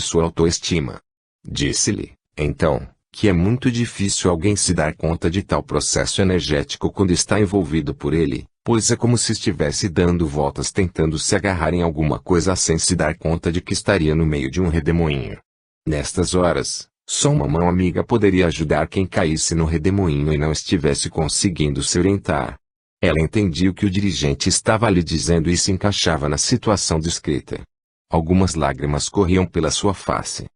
sua autoestima. Disse-lhe, então, que é muito difícil alguém se dar conta de tal processo energético quando está envolvido por ele, pois é como se estivesse dando voltas tentando se agarrar em alguma coisa sem se dar conta de que estaria no meio de um redemoinho. Nestas horas, só uma mão amiga poderia ajudar quem caísse no redemoinho e não estivesse conseguindo se orientar. Ela entendia o que o dirigente estava lhe dizendo e se encaixava na situação descrita. Algumas lágrimas corriam pela sua face.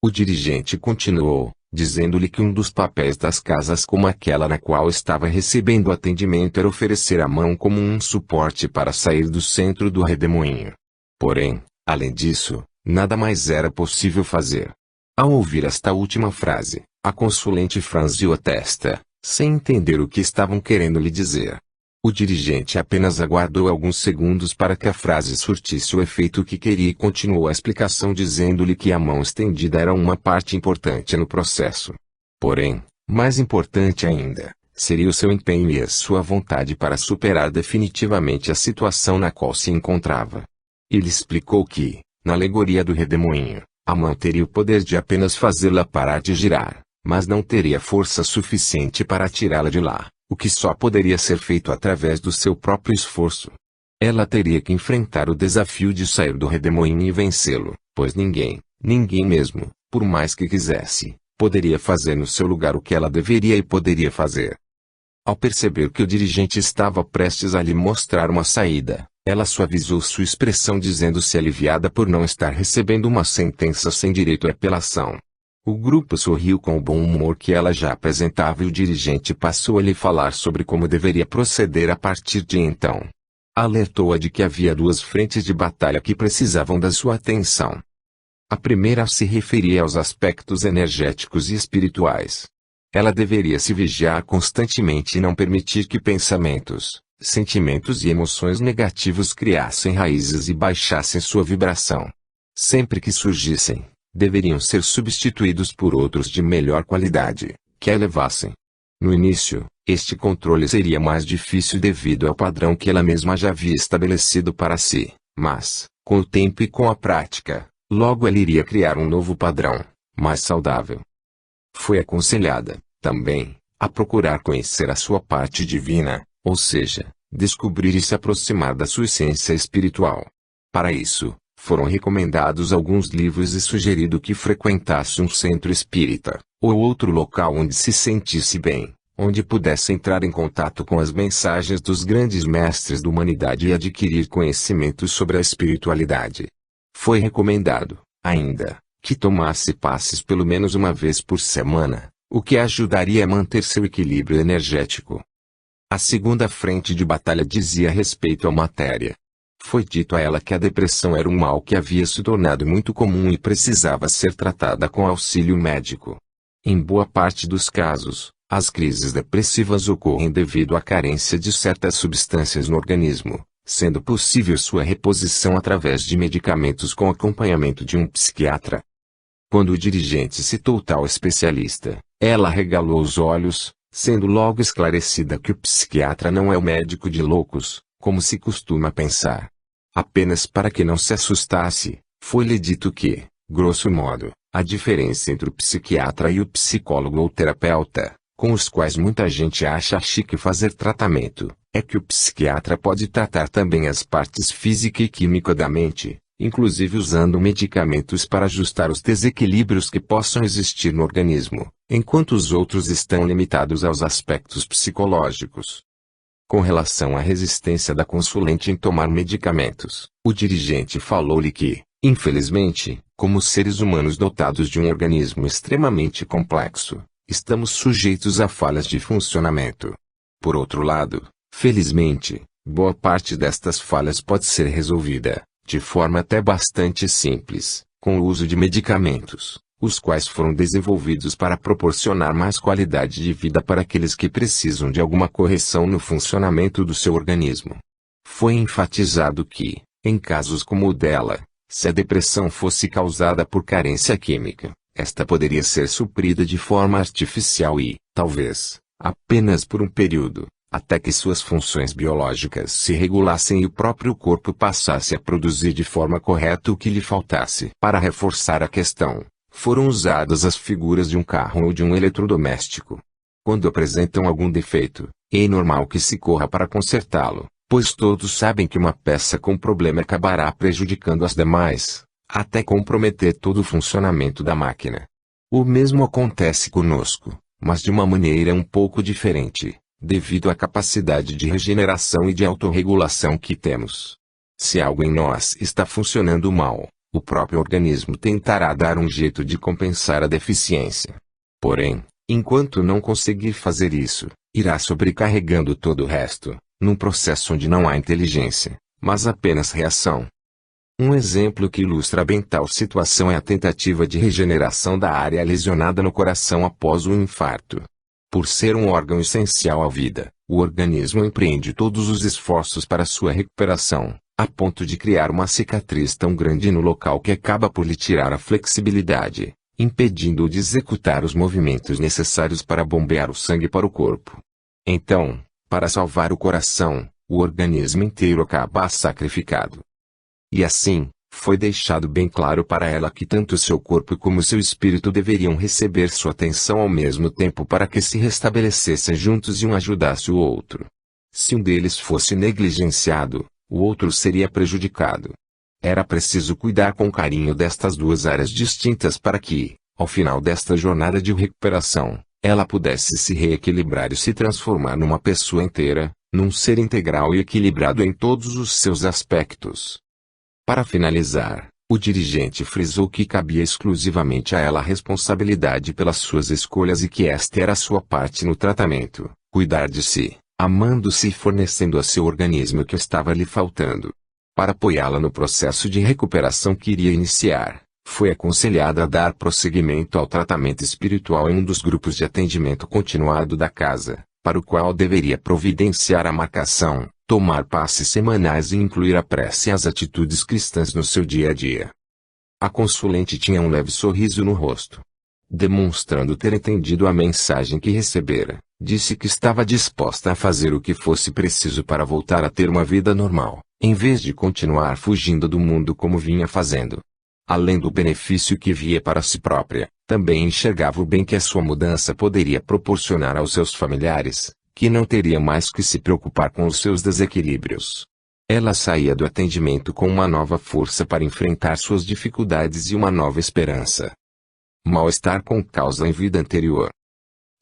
O dirigente continuou, dizendo-lhe que um dos papéis das casas como aquela na qual estava recebendo atendimento era oferecer a mão como um suporte para sair do centro do redemoinho. Porém, além disso, nada mais era possível fazer. Ao ouvir esta última frase, a consulente franziu a testa, sem entender o que estavam querendo lhe dizer. O dirigente apenas aguardou alguns segundos para que a frase surtisse o efeito que queria e continuou a explicação dizendo-lhe que a mão estendida era uma parte importante no processo. Porém, mais importante ainda, seria o seu empenho e a sua vontade para superar definitivamente a situação na qual se encontrava. Ele explicou que, na alegoria do redemoinho, a mão teria o poder de apenas fazê-la parar de girar, mas não teria força suficiente para tirá-la de lá, o que só poderia ser feito através do seu próprio esforço. Ela teria que enfrentar o desafio de sair do redemoinho e vencê-lo, pois ninguém mesmo, por mais que quisesse, poderia fazer no seu lugar o que ela deveria e poderia fazer. Ao perceber que o dirigente estava prestes a lhe mostrar uma saída, ela suavizou sua expressão dizendo-se aliviada por não estar recebendo uma sentença sem direito à apelação. O grupo sorriu com o bom humor que ela já apresentava e o dirigente passou a lhe falar sobre como deveria proceder a partir de então. Alertou-a de que havia duas frentes de batalha que precisavam da sua atenção. A primeira se referia aos aspectos energéticos e espirituais. Ela deveria se vigiar constantemente e não permitir que pensamentos, sentimentos e emoções negativos criassem raízes e baixassem sua vibração. Sempre que surgissem, deveriam ser substituídos por outros de melhor qualidade, que a elevassem. No início, este controle seria mais difícil devido ao padrão que ela mesma já havia estabelecido para si, mas, com o tempo e com a prática, logo ela iria criar um novo padrão, mais saudável. Foi aconselhada, também, a procurar conhecer a sua parte divina, ou seja, descobrir e se aproximar da sua essência espiritual. Para isso, foram recomendados alguns livros e sugerido que frequentasse um centro espírita, ou outro local onde se sentisse bem, onde pudesse entrar em contato com as mensagens dos grandes mestres da humanidade e adquirir conhecimentos sobre a espiritualidade. Foi recomendado, ainda, que tomasse passes pelo menos uma vez por semana, o que ajudaria a manter seu equilíbrio energético. A segunda frente de batalha dizia respeito à matéria. Foi dito a ela que a depressão era um mal que havia se tornado muito comum e precisava ser tratada com auxílio médico. Em boa parte dos casos, as crises depressivas ocorrem devido à carência de certas substâncias no organismo, sendo possível sua reposição através de medicamentos com acompanhamento de um psiquiatra. Quando o dirigente citou tal especialista, ela arregalou os olhos, sendo logo esclarecida que o psiquiatra não é o médico de loucos, como se costuma pensar. Apenas para que não se assustasse, foi-lhe dito que, grosso modo, a diferença entre o psiquiatra e o psicólogo ou terapeuta, com os quais muita gente acha chique fazer tratamento, é que o psiquiatra pode tratar também as partes física e química da mente, inclusive usando medicamentos para ajustar os desequilíbrios que possam existir no organismo, enquanto os outros estão limitados aos aspectos psicológicos. Com relação à resistência da consulente em tomar medicamentos, o dirigente falou-lhe que, infelizmente, como seres humanos dotados de um organismo extremamente complexo, estamos sujeitos a falhas de funcionamento. Por outro lado, felizmente, boa parte destas falhas pode ser resolvida, de forma até bastante simples, com o uso de medicamentos, os quais foram desenvolvidos para proporcionar mais qualidade de vida para aqueles que precisam de alguma correção no funcionamento do seu organismo. Foi enfatizado que, em casos como o dela, se a depressão fosse causada por carência química, esta poderia ser suprida de forma artificial e, talvez, apenas por um período, até que suas funções biológicas se regulassem e o próprio corpo passasse a produzir de forma correta o que lhe faltasse. Para reforçar a questão, foram usadas as figuras de um carro ou de um eletrodoméstico. Quando apresentam algum defeito, é normal que se corra para consertá-lo, pois todos sabem que uma peça com problema acabará prejudicando as demais, até comprometer todo o funcionamento da máquina. O mesmo acontece conosco, mas de uma maneira um pouco diferente, devido à capacidade de regeneração e de autorregulação que temos. Se algo em nós está funcionando mal, o próprio organismo tentará dar um jeito de compensar a deficiência. Porém, enquanto não conseguir fazer isso, irá sobrecarregando todo o resto, num processo onde não há inteligência, mas apenas reação. Um exemplo que ilustra bem tal situação é a tentativa de regeneração da área lesionada no coração após um infarto. Por ser um órgão essencial à vida, o organismo empreende todos os esforços para sua recuperação, a ponto de criar uma cicatriz tão grande no local que acaba por lhe tirar a flexibilidade, impedindo-o de executar os movimentos necessários para bombear o sangue para o corpo. Então, para salvar o coração, o organismo inteiro acaba sacrificado. E assim, foi deixado bem claro para ela que tanto seu corpo como seu espírito deveriam receber sua atenção ao mesmo tempo para que se restabelecessem juntos e um ajudasse o outro. Se um deles fosse negligenciado, o outro seria prejudicado. Era preciso cuidar com carinho destas duas áreas distintas para que, ao final desta jornada de recuperação, ela pudesse se reequilibrar e se transformar numa pessoa inteira, num ser integral e equilibrado em todos os seus aspectos. Para finalizar, o dirigente frisou que cabia exclusivamente a ela a responsabilidade pelas suas escolhas e que esta era a sua parte no tratamento, cuidar de si, amando-se e fornecendo a seu organismo o que estava lhe faltando. Para apoiá-la no processo de recuperação que iria iniciar, foi aconselhada a dar prosseguimento ao tratamento espiritual em um dos grupos de atendimento continuado da casa, para o qual deveria providenciar a marcação, tomar passes semanais e incluir a prece e as atitudes cristãs no seu dia a dia. A consulente tinha um leve sorriso no rosto. Demonstrando ter entendido a mensagem que recebera, disse que estava disposta a fazer o que fosse preciso para voltar a ter uma vida normal, em vez de continuar fugindo do mundo como vinha fazendo. Além do benefício que via para si própria, também enxergava o bem que a sua mudança poderia proporcionar aos seus familiares, que não teria mais que se preocupar com os seus desequilíbrios. Ela saía do atendimento com uma nova força para enfrentar suas dificuldades e uma nova esperança. Mal-estar com causa em vida anterior.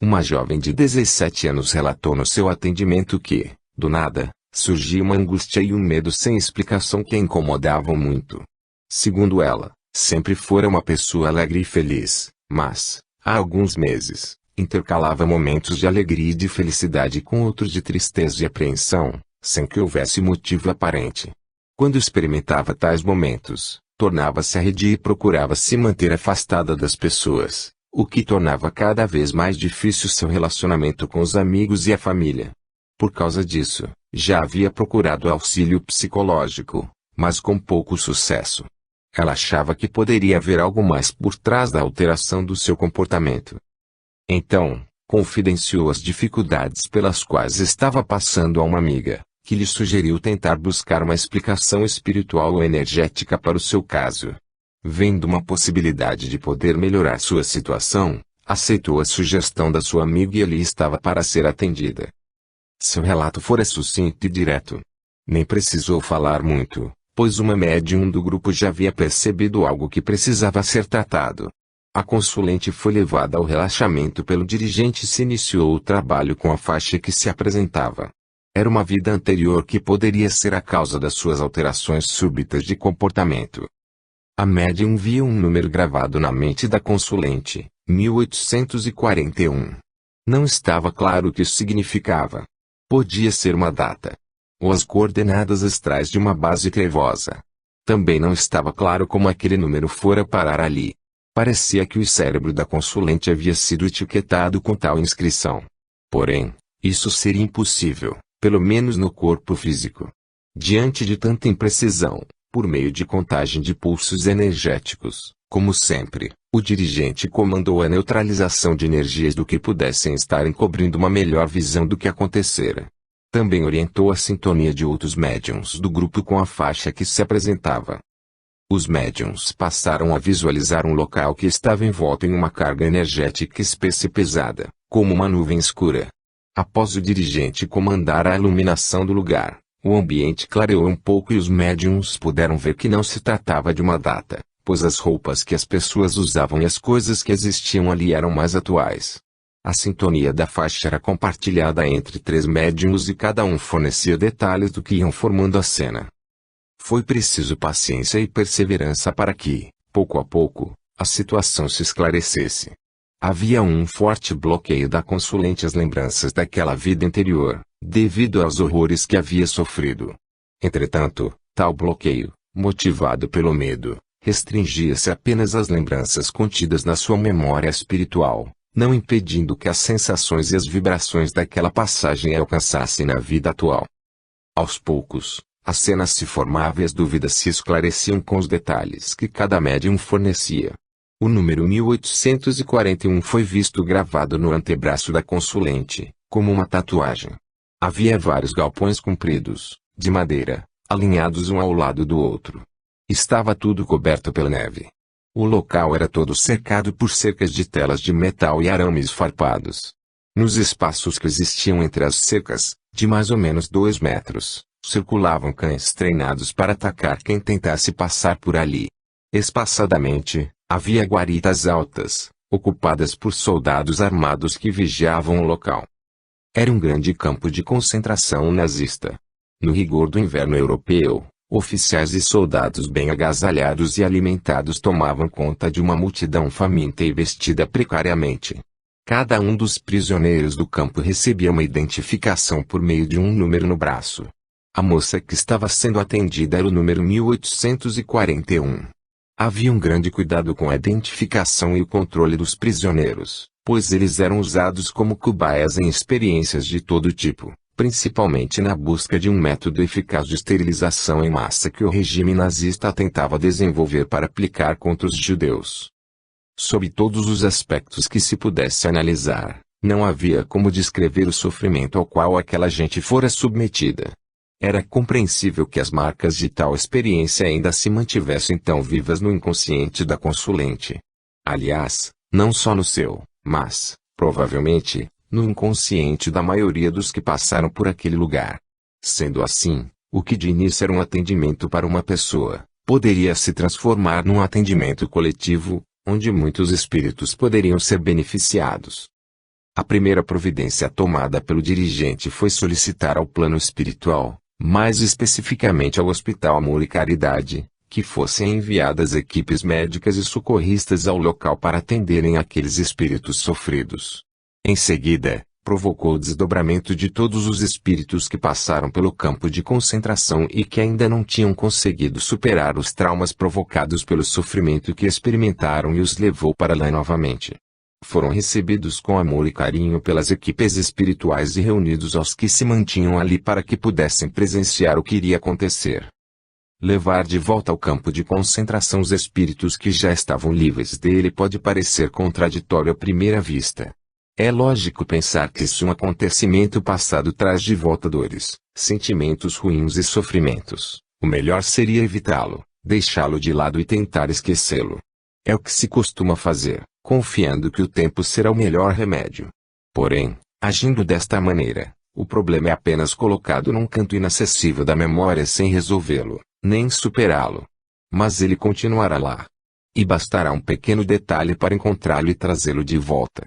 Uma jovem de 17 anos relatou no seu atendimento que, do nada, surgia uma angústia e um medo sem explicação que a incomodavam muito. Segundo ela, sempre fora uma pessoa alegre e feliz, mas, há alguns meses, intercalava momentos de alegria e de felicidade com outros de tristeza e apreensão, sem que houvesse motivo aparente. Quando experimentava tais momentos, tornava-se arredia e procurava se manter afastada das pessoas, o que tornava cada vez mais difícil seu relacionamento com os amigos e a família. Por causa disso, já havia procurado auxílio psicológico, mas com pouco sucesso. Ela achava que poderia haver algo mais por trás da alteração do seu comportamento. Então, confidenciou as dificuldades pelas quais estava passando a uma amiga, que lhe sugeriu tentar buscar uma explicação espiritual ou energética para o seu caso. Vendo uma possibilidade de poder melhorar sua situação, aceitou a sugestão da sua amiga e ali estava para ser atendida. Seu relato fora sucinto e direto. Nem precisou falar muito, pois uma médium do grupo já havia percebido algo que precisava ser tratado. A consulente foi levada ao relaxamento pelo dirigente e se iniciou o trabalho com a faixa que se apresentava. Era uma vida anterior que poderia ser a causa das suas alterações súbitas de comportamento. A médium via um número gravado na mente da consulente, 1841. Não estava claro o que isso significava. Podia ser uma data, ou as coordenadas astrais de uma base trevosa. Também não estava claro como aquele número fora parar ali. Parecia que o cérebro da consulente havia sido etiquetado com tal inscrição. Porém, isso seria impossível, pelo menos no corpo físico. Diante de tanta imprecisão, por meio de contagem de pulsos energéticos, como sempre, o dirigente comandou a neutralização de energias do que pudessem estar encobrindo uma melhor visão do que acontecera. Também orientou a sintonia de outros médiuns do grupo com a faixa que se apresentava. Os médiuns passaram a visualizar um local que estava envolto em uma carga energética espessa e pesada, como uma nuvem escura. Após o dirigente comandar a iluminação do lugar, o ambiente clareou um pouco e os médiuns puderam ver que não se tratava de uma data, pois as roupas que as pessoas usavam e as coisas que existiam ali eram mais atuais. A sintonia da faixa era compartilhada entre 3 médiuns e cada um fornecia detalhes do que iam formando a cena. Foi preciso paciência e perseverança para que, pouco a pouco, a situação se esclarecesse. Havia um forte bloqueio da consulente às lembranças daquela vida anterior, devido aos horrores que havia sofrido. Entretanto, tal bloqueio, motivado pelo medo, restringia-se apenas às lembranças contidas na sua memória espiritual, não impedindo que as sensações e as vibrações daquela passagem a alcançassem na vida atual. Aos poucos, as cenas se formavam e as dúvidas se esclareciam com os detalhes que cada médium fornecia. O número 1841 foi visto gravado no antebraço da consulente, como uma tatuagem. Havia vários galpões compridos, de madeira, alinhados um ao lado do outro. Estava tudo coberto pela neve. O local era todo cercado por cercas de telas de metal e arames farpados. Nos espaços que existiam entre as cercas, de mais ou menos 2 metros, circulavam cães treinados para atacar quem tentasse passar por ali. Espaçadamente, havia guaritas altas, ocupadas por soldados armados que vigiavam o local. Era um grande campo de concentração nazista. No rigor do inverno europeu, oficiais e soldados bem agasalhados e alimentados tomavam conta de uma multidão faminta e vestida precariamente. Cada um dos prisioneiros do campo recebia uma identificação por meio de um número no braço. A moça que estava sendo atendida era o número 1841. Havia um grande cuidado com a identificação e o controle dos prisioneiros, pois eles eram usados como cobaias em experiências de todo tipo, principalmente na busca de um método eficaz de esterilização em massa que o regime nazista tentava desenvolver para aplicar contra os judeus. Sob todos os aspectos que se pudesse analisar, não havia como descrever o sofrimento ao qual aquela gente fora submetida. Era compreensível que as marcas de tal experiência ainda se mantivessem tão vivas no inconsciente da consulente. Aliás, não só no seu, mas, provavelmente, no inconsciente da maioria dos que passaram por aquele lugar. Sendo assim, o que de início era um atendimento para uma pessoa, poderia se transformar num atendimento coletivo, onde muitos espíritos poderiam ser beneficiados. A primeira providência tomada pelo dirigente foi solicitar ao plano espiritual, mais especificamente ao Hospital Amor e Caridade, que fossem enviadas equipes médicas e socorristas ao local para atenderem aqueles espíritos sofridos. Em seguida, provocou o desdobramento de todos os espíritos que passaram pelo campo de concentração e que ainda não tinham conseguido superar os traumas provocados pelo sofrimento que experimentaram e os levou para lá novamente. Foram recebidos com amor e carinho pelas equipes espirituais e reunidos aos que se mantinham ali para que pudessem presenciar o que iria acontecer. Levar de volta ao campo de concentração os espíritos que já estavam livres dele pode parecer contraditório à primeira vista. É lógico pensar que se um acontecimento passado traz de volta dores, sentimentos ruins e sofrimentos, o melhor seria evitá-lo, deixá-lo de lado e tentar esquecê-lo. É o que se costuma fazer, confiando que o tempo será o melhor remédio. Porém, agindo desta maneira, o problema é apenas colocado num canto inacessível da memória sem resolvê-lo, nem superá-lo. Mas ele continuará lá. E bastará um pequeno detalhe para encontrá-lo e trazê-lo de volta.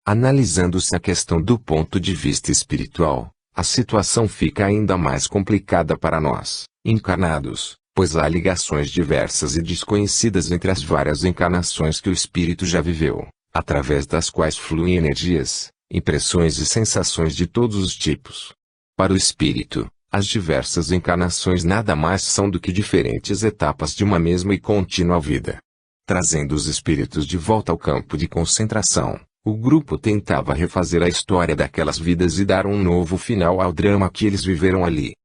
Analisando-se a questão do ponto de vista espiritual, a situação fica ainda mais complicada para nós, encarnados, pois há ligações diversas e desconhecidas entre as várias encarnações que o espírito já viveu, através das quais fluem energias, impressões e sensações de todos os tipos. Para o espírito, as diversas encarnações nada mais são do que diferentes etapas de uma mesma e contínua vida. Trazendo os espíritos de volta ao campo de concentração, o grupo tentava refazer a história daquelas vidas e dar um novo final ao drama que eles viveram ali.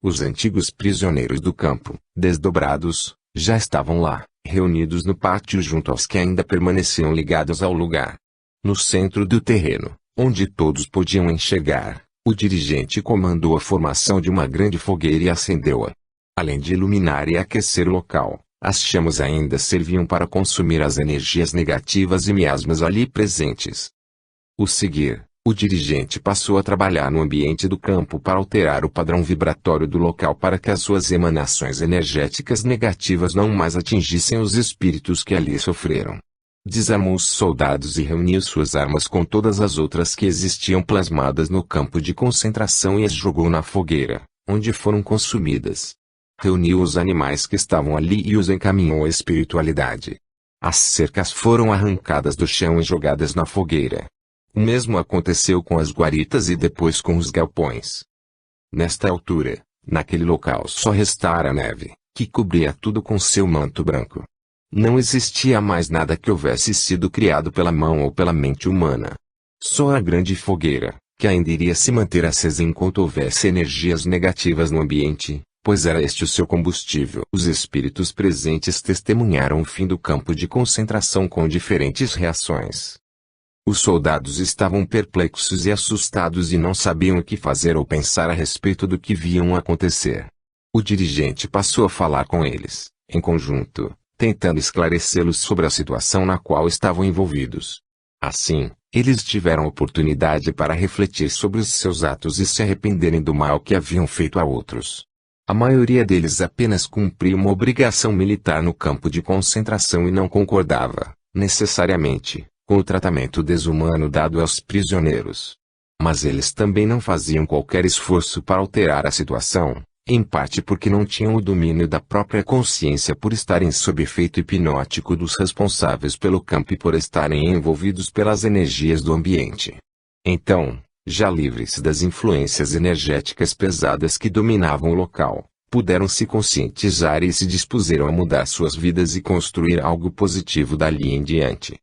Os antigos prisioneiros do campo, desdobrados, já estavam lá, reunidos no pátio junto aos que ainda permaneciam ligados ao lugar. No centro do terreno, onde todos podiam enxergar, O dirigente comandou a formação de uma grande fogueira e acendeu-a. Além de iluminar e aquecer o local, as chamas ainda serviam para consumir as energias negativas e miasmas ali presentes. O dirigente passou a trabalhar no ambiente do campo para alterar o padrão vibratório do local para que as suas emanações energéticas negativas não mais atingissem os espíritos que ali sofreram. Desarmou os soldados e reuniu suas armas com todas as outras que existiam plasmadas no campo de concentração e as jogou na fogueira, onde foram consumidas. Reuniu os animais que estavam ali e os encaminhou à espiritualidade. As cercas foram arrancadas do chão e jogadas na fogueira. O mesmo aconteceu com as guaritas e depois com os galpões. Nesta altura, naquele local só restara a neve, que cobria tudo com seu manto branco. Não existia mais nada que houvesse sido criado pela mão ou pela mente humana. Só a grande fogueira, que ainda iria se manter acesa enquanto houvesse energias negativas no ambiente, pois era este o seu combustível. Os espíritos presentes testemunharam o fim do campo de concentração com diferentes reações. Os soldados estavam perplexos e assustados e não sabiam o que fazer ou pensar a respeito do que viam acontecer. O dirigente passou a falar com eles, em conjunto, tentando esclarecê-los sobre a situação na qual estavam envolvidos. Assim, eles tiveram oportunidade para refletir sobre os seus atos e se arrependerem do mal que haviam feito a outros. A maioria deles apenas cumpria uma obrigação militar no campo de concentração e não concordava, necessariamente, com o tratamento desumano dado aos prisioneiros. Mas eles também não faziam qualquer esforço para alterar a situação, em parte porque não tinham o domínio da própria consciência por estarem sob efeito hipnótico dos responsáveis pelo campo e por estarem envolvidos pelas energias do ambiente. Então, já livres das influências energéticas pesadas que dominavam o local, puderam se conscientizar e se dispuseram a mudar suas vidas e construir algo positivo dali em diante.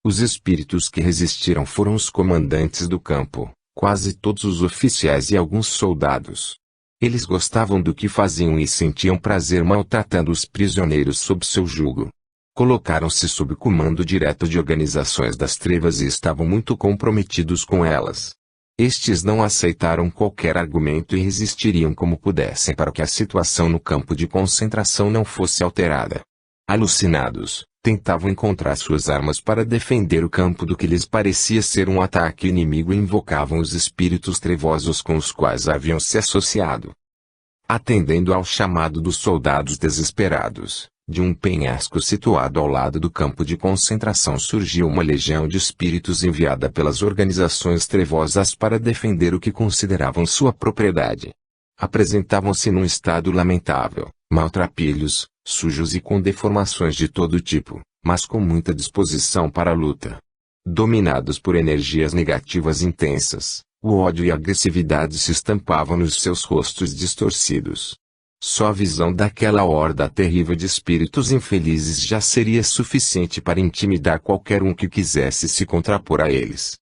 Os espíritos que resistiram foram os comandantes do campo, quase todos os oficiais e alguns soldados. Eles gostavam do que faziam e sentiam prazer maltratando os prisioneiros sob seu jugo. Colocaram-se sob comando direto de organizações das trevas e estavam muito comprometidos com elas. Estes não aceitaram qualquer argumento e resistiriam como pudessem para que a situação no campo de concentração não fosse alterada. Alucinados, tentavam encontrar suas armas para defender o campo do que lhes parecia ser um ataque inimigo e invocavam os espíritos trevosos com os quais haviam se associado. Atendendo ao chamado dos soldados desesperados, de um penhasco situado ao lado do campo de concentração surgiu uma legião de espíritos enviada pelas organizações trevosas para defender o que consideravam sua propriedade. Apresentavam-se num estado lamentável, maltrapilhos, sujos e com deformações de todo tipo, mas com muita disposição para a luta. Dominados por energias negativas intensas, o ódio e a agressividade se estampavam nos seus rostos distorcidos. Só a visão daquela horda terrível de espíritos infelizes já seria suficiente para intimidar qualquer um que quisesse se contrapor a eles.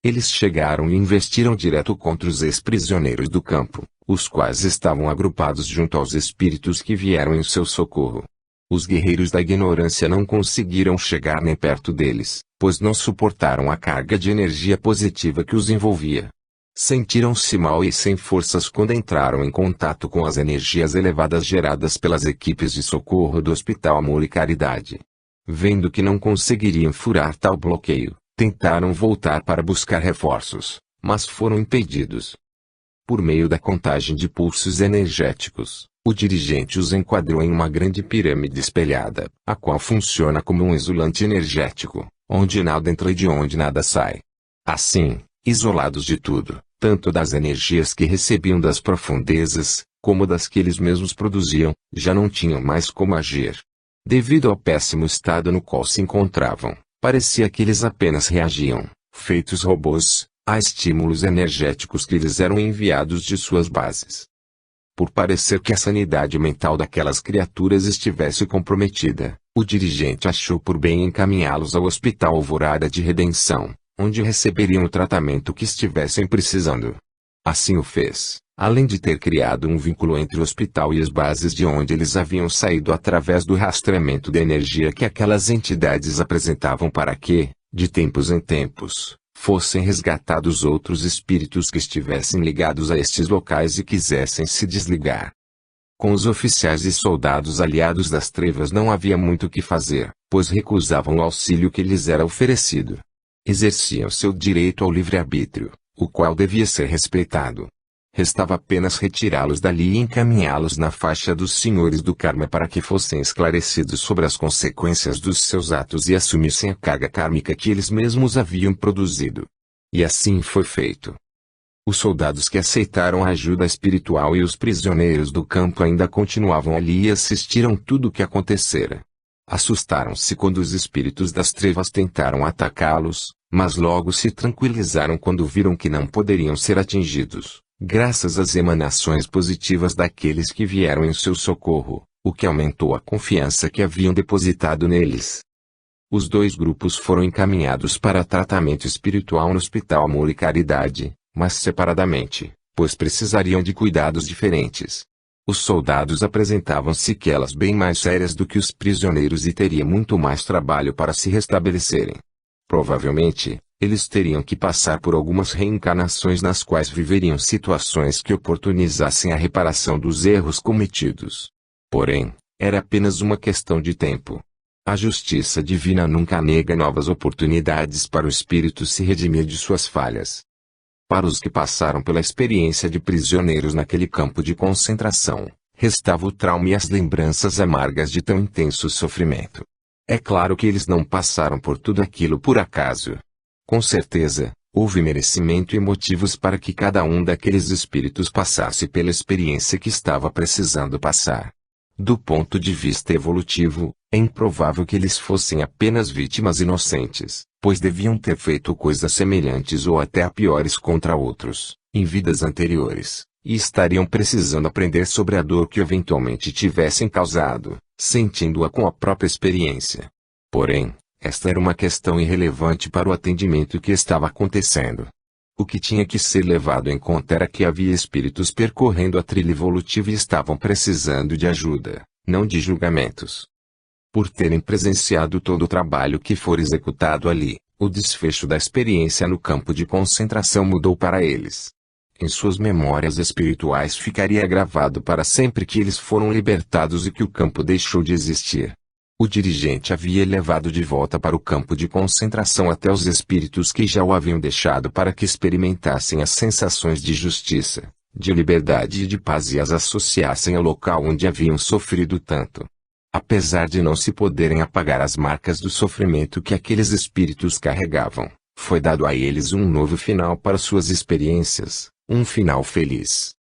Eles chegaram e investiram direto contra os ex-prisioneiros do campo, os quais estavam agrupados junto aos espíritos que vieram em seu socorro. Os guerreiros da ignorância não conseguiram chegar nem perto deles, pois não suportaram a carga de energia positiva que os envolvia. Sentiram-se mal e sem forças quando entraram em contato com as energias elevadas geradas pelas equipes de socorro do Hospital Amor e Caridade. Vendo que não conseguiriam furar tal bloqueio, tentaram voltar para buscar reforços, mas foram impedidos. Por meio da contagem de pulsos energéticos, o dirigente os enquadrou em uma grande pirâmide espelhada, a qual funciona como um isolante energético, onde nada entra e de onde nada sai. Assim, isolados de tudo, tanto das energias que recebiam das profundezas, como das que eles mesmos produziam, já não tinham mais como agir. Devido ao péssimo estado no qual se encontravam, parecia que eles apenas reagiam, feitos robôs, a estímulos energéticos que lhes eram enviados de suas bases. Por parecer que a sanidade mental daquelas criaturas estivesse comprometida, o dirigente achou por bem encaminhá-los ao Hospital Alvorada de Redenção, onde receberiam o tratamento que estivessem precisando. Assim o fez, além de ter criado um vínculo entre o hospital e as bases de onde eles haviam saído através do rastreamento da energia que aquelas entidades apresentavam para que, de tempos em tempos, fossem resgatados outros espíritos que estivessem ligados a estes locais e quisessem se desligar. Com os oficiais e soldados aliados das trevas não havia muito o que fazer, pois recusavam o auxílio que lhes era oferecido. Exerciam seu direito ao livre-arbítrio, o qual devia ser respeitado. Restava apenas retirá-los dali e encaminhá-los na faixa dos senhores do karma para que fossem esclarecidos sobre as consequências dos seus atos e assumissem a carga kármica que eles mesmos haviam produzido. E assim foi feito. Os soldados que aceitaram a ajuda espiritual e os prisioneiros do campo ainda continuavam ali e assistiram tudo o que acontecera. Assustaram-se quando os espíritos das trevas tentaram atacá-los, mas logo se tranquilizaram quando viram que não poderiam ser atingidos, graças às emanações positivas daqueles que vieram em seu socorro, o que aumentou a confiança que haviam depositado neles. Os dois grupos foram encaminhados para tratamento espiritual no Hospital Amor e Caridade, mas separadamente, pois precisariam de cuidados diferentes. Os soldados apresentavam sequelas bem mais sérias do que os prisioneiros e teria muito mais trabalho para se restabelecerem. Provavelmente, eles teriam que passar por algumas reencarnações nas quais viveriam situações que oportunizassem a reparação dos erros cometidos. Porém, era apenas uma questão de tempo. A justiça divina nunca nega novas oportunidades para o espírito se redimir de suas falhas. Para os que passaram pela experiência de prisioneiros naquele campo de concentração, restava o trauma e as lembranças amargas de tão intenso sofrimento. É claro que eles não passaram por tudo aquilo por acaso. Com certeza, houve merecimento e motivos para que cada um daqueles espíritos passasse pela experiência que estava precisando passar. Do ponto de vista evolutivo, é improvável que eles fossem apenas vítimas inocentes, pois deviam ter feito coisas semelhantes ou até piores contra outros, em vidas anteriores, e estariam precisando aprender sobre a dor que eventualmente tivessem causado, sentindo-a com a própria experiência. Porém, esta era uma questão irrelevante para o atendimento que estava acontecendo. O que tinha que ser levado em conta era que havia espíritos percorrendo a trilha evolutiva e estavam precisando de ajuda, não de julgamentos. Por terem presenciado todo o trabalho que for executado ali, o desfecho da experiência no campo de concentração mudou para eles. Em suas memórias espirituais ficaria gravado para sempre que eles foram libertados e que o campo deixou de existir. O dirigente havia levado de volta para o campo de concentração até os espíritos que já o haviam deixado para que experimentassem as sensações de justiça, de liberdade e de paz e as associassem ao local onde haviam sofrido tanto. Apesar de não se poderem apagar as marcas do sofrimento que aqueles espíritos carregavam, foi dado a eles um novo final para suas experiências, um final feliz.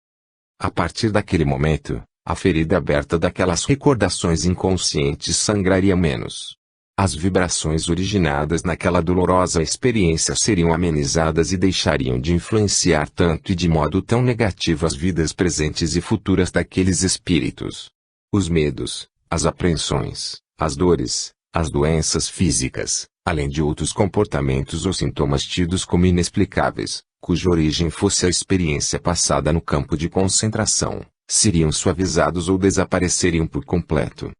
A partir daquele momento, a ferida aberta daquelas recordações inconscientes sangraria menos. As vibrações originadas naquela dolorosa experiência seriam amenizadas e deixariam de influenciar tanto e de modo tão negativo as vidas presentes e futuras daqueles espíritos. Os medos, as apreensões, as dores, as doenças físicas, além de outros comportamentos ou sintomas tidos como inexplicáveis, cuja origem fosse a experiência passada no campo de concentração, seriam suavizados ou desapareceriam por completo.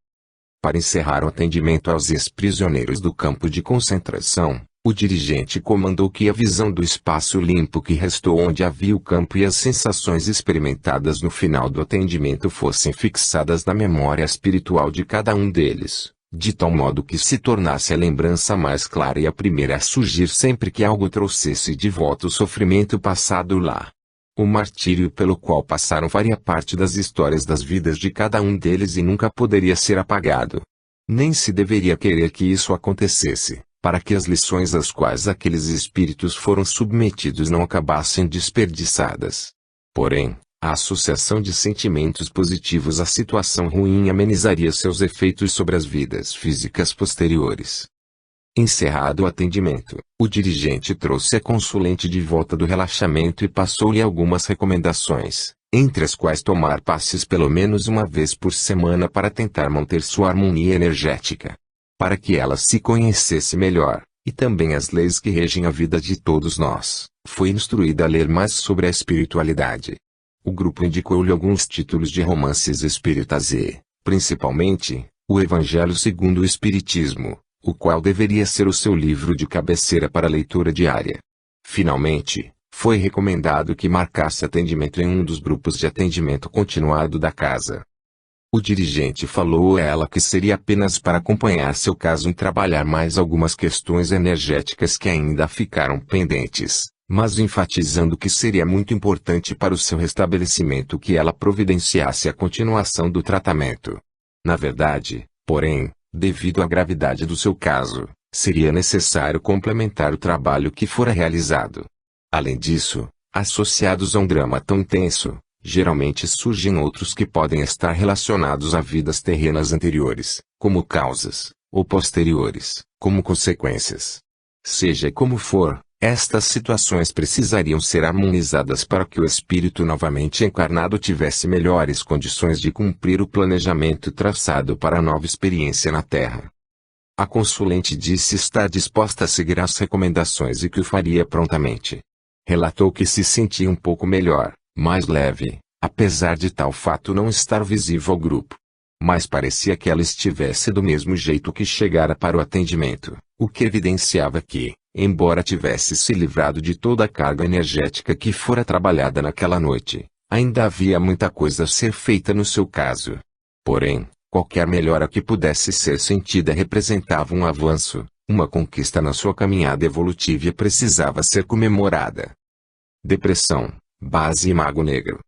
Para encerrar o atendimento aos ex-prisioneiros do campo de concentração, o dirigente comandou que a visão do espaço limpo que restou onde havia o campo e as sensações experimentadas no final do atendimento fossem fixadas na memória espiritual de cada um deles, de tal modo que se tornasse a lembrança mais clara e a primeira a surgir sempre que algo trouxesse de volta o sofrimento passado lá. O martírio pelo qual passaram faria parte das histórias das vidas de cada um deles e nunca poderia ser apagado. Nem se deveria querer que isso acontecesse, para que as lições às quais aqueles espíritos foram submetidos não acabassem desperdiçadas. Porém, a associação de sentimentos positivos à situação ruim amenizaria seus efeitos sobre as vidas físicas posteriores. Encerrado o atendimento, o dirigente trouxe a consulente de volta do relaxamento e passou-lhe algumas recomendações, entre as quais tomar passes pelo menos uma vez por semana para tentar manter sua harmonia energética. Para que ela se conhecesse melhor, e também as leis que regem a vida de todos nós, foi instruída a ler mais sobre a espiritualidade. O grupo indicou-lhe alguns títulos de romances espíritas e, principalmente, o Evangelho segundo o Espiritismo, o qual deveria ser o seu livro de cabeceira para leitura diária. Finalmente, foi recomendado que marcasse atendimento em um dos grupos de atendimento continuado da casa. O dirigente falou a ela que seria apenas para acompanhar seu caso e trabalhar mais algumas questões energéticas que ainda ficaram pendentes, mas enfatizando que seria muito importante para o seu restabelecimento que ela providenciasse a continuação do tratamento. Na verdade, porém, devido à gravidade do seu caso, seria necessário complementar o trabalho que fora realizado. Além disso, associados a um drama tão intenso, geralmente surgem outros que podem estar relacionados a vidas terrenas anteriores, como causas, ou posteriores, como consequências. Seja como for, estas situações precisariam ser harmonizadas para que o espírito novamente encarnado tivesse melhores condições de cumprir o planejamento traçado para a nova experiência na Terra. A consulente disse estar disposta a seguir as recomendações e que o faria prontamente. Relatou que se sentia um pouco melhor, mais leve, apesar de tal fato não estar visível ao grupo. Mas parecia que ela estivesse do mesmo jeito que chegara para o atendimento, o que evidenciava que, embora tivesse se livrado de toda a carga energética que fora trabalhada naquela noite, ainda havia muita coisa a ser feita no seu caso. Porém, qualquer melhora que pudesse ser sentida representava um avanço, uma conquista na sua caminhada evolutiva e precisava ser comemorada. Depressão, base e mago negro.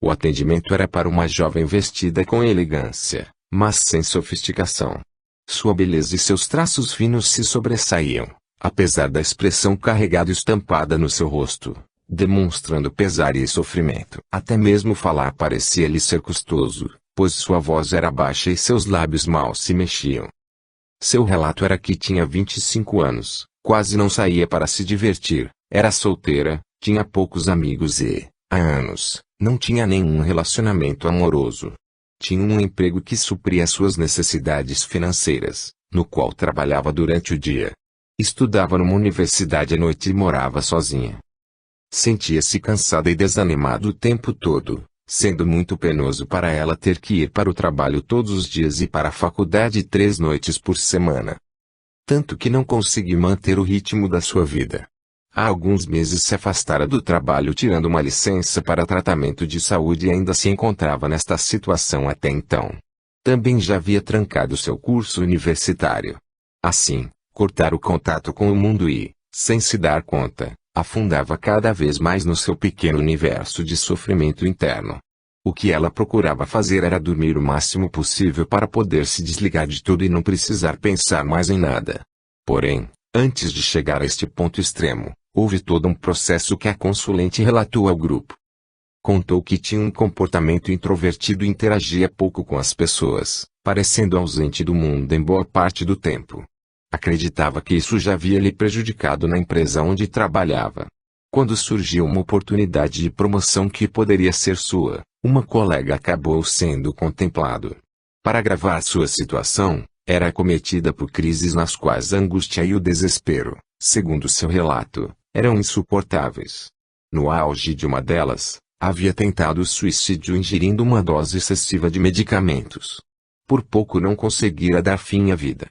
O atendimento era para uma jovem vestida com elegância, mas sem sofisticação. Sua beleza e seus traços finos se sobressaíam, apesar da expressão carregada e estampada no seu rosto, demonstrando pesar e sofrimento. Até mesmo falar parecia-lhe ser custoso, pois sua voz era baixa e seus lábios mal se mexiam. Seu relato era que tinha 25 anos, quase não saía para se divertir, era solteira, tinha poucos amigos e, há anos, não tinha nenhum relacionamento amoroso. Tinha um emprego que supria suas necessidades financeiras, no qual trabalhava durante o dia. Estudava numa universidade à noite e morava sozinha. Sentia-se cansada e desanimada o tempo todo, sendo muito penoso para ela ter que ir para o trabalho todos os dias e para a faculdade 3 noites por semana. Tanto que não conseguiu manter o ritmo da sua vida. Há alguns meses se afastara do trabalho tirando uma licença para tratamento de saúde e ainda se encontrava nesta situação até então. Também já havia trancado seu curso universitário. Assim, cortara o contato com o mundo e, sem se dar conta, afundava cada vez mais no seu pequeno universo de sofrimento interno. O que ela procurava fazer era dormir o máximo possível para poder se desligar de tudo e não precisar pensar mais em nada. Porém, antes de chegar a este ponto extremo, houve todo um processo que a consulente relatou ao grupo. Contou que tinha um comportamento introvertido e interagia pouco com as pessoas, parecendo ausente do mundo em boa parte do tempo. Acreditava que isso já havia lhe prejudicado na empresa onde trabalhava. Quando surgiu uma oportunidade de promoção que poderia ser sua, uma colega acabou sendo contemplado. Para agravar sua situação, era acometida por crises nas quais a angústia e o desespero, segundo seu relato, eram insuportáveis. No auge de uma delas, havia tentado o suicídio ingerindo uma dose excessiva de medicamentos. Por pouco não conseguira dar fim à vida.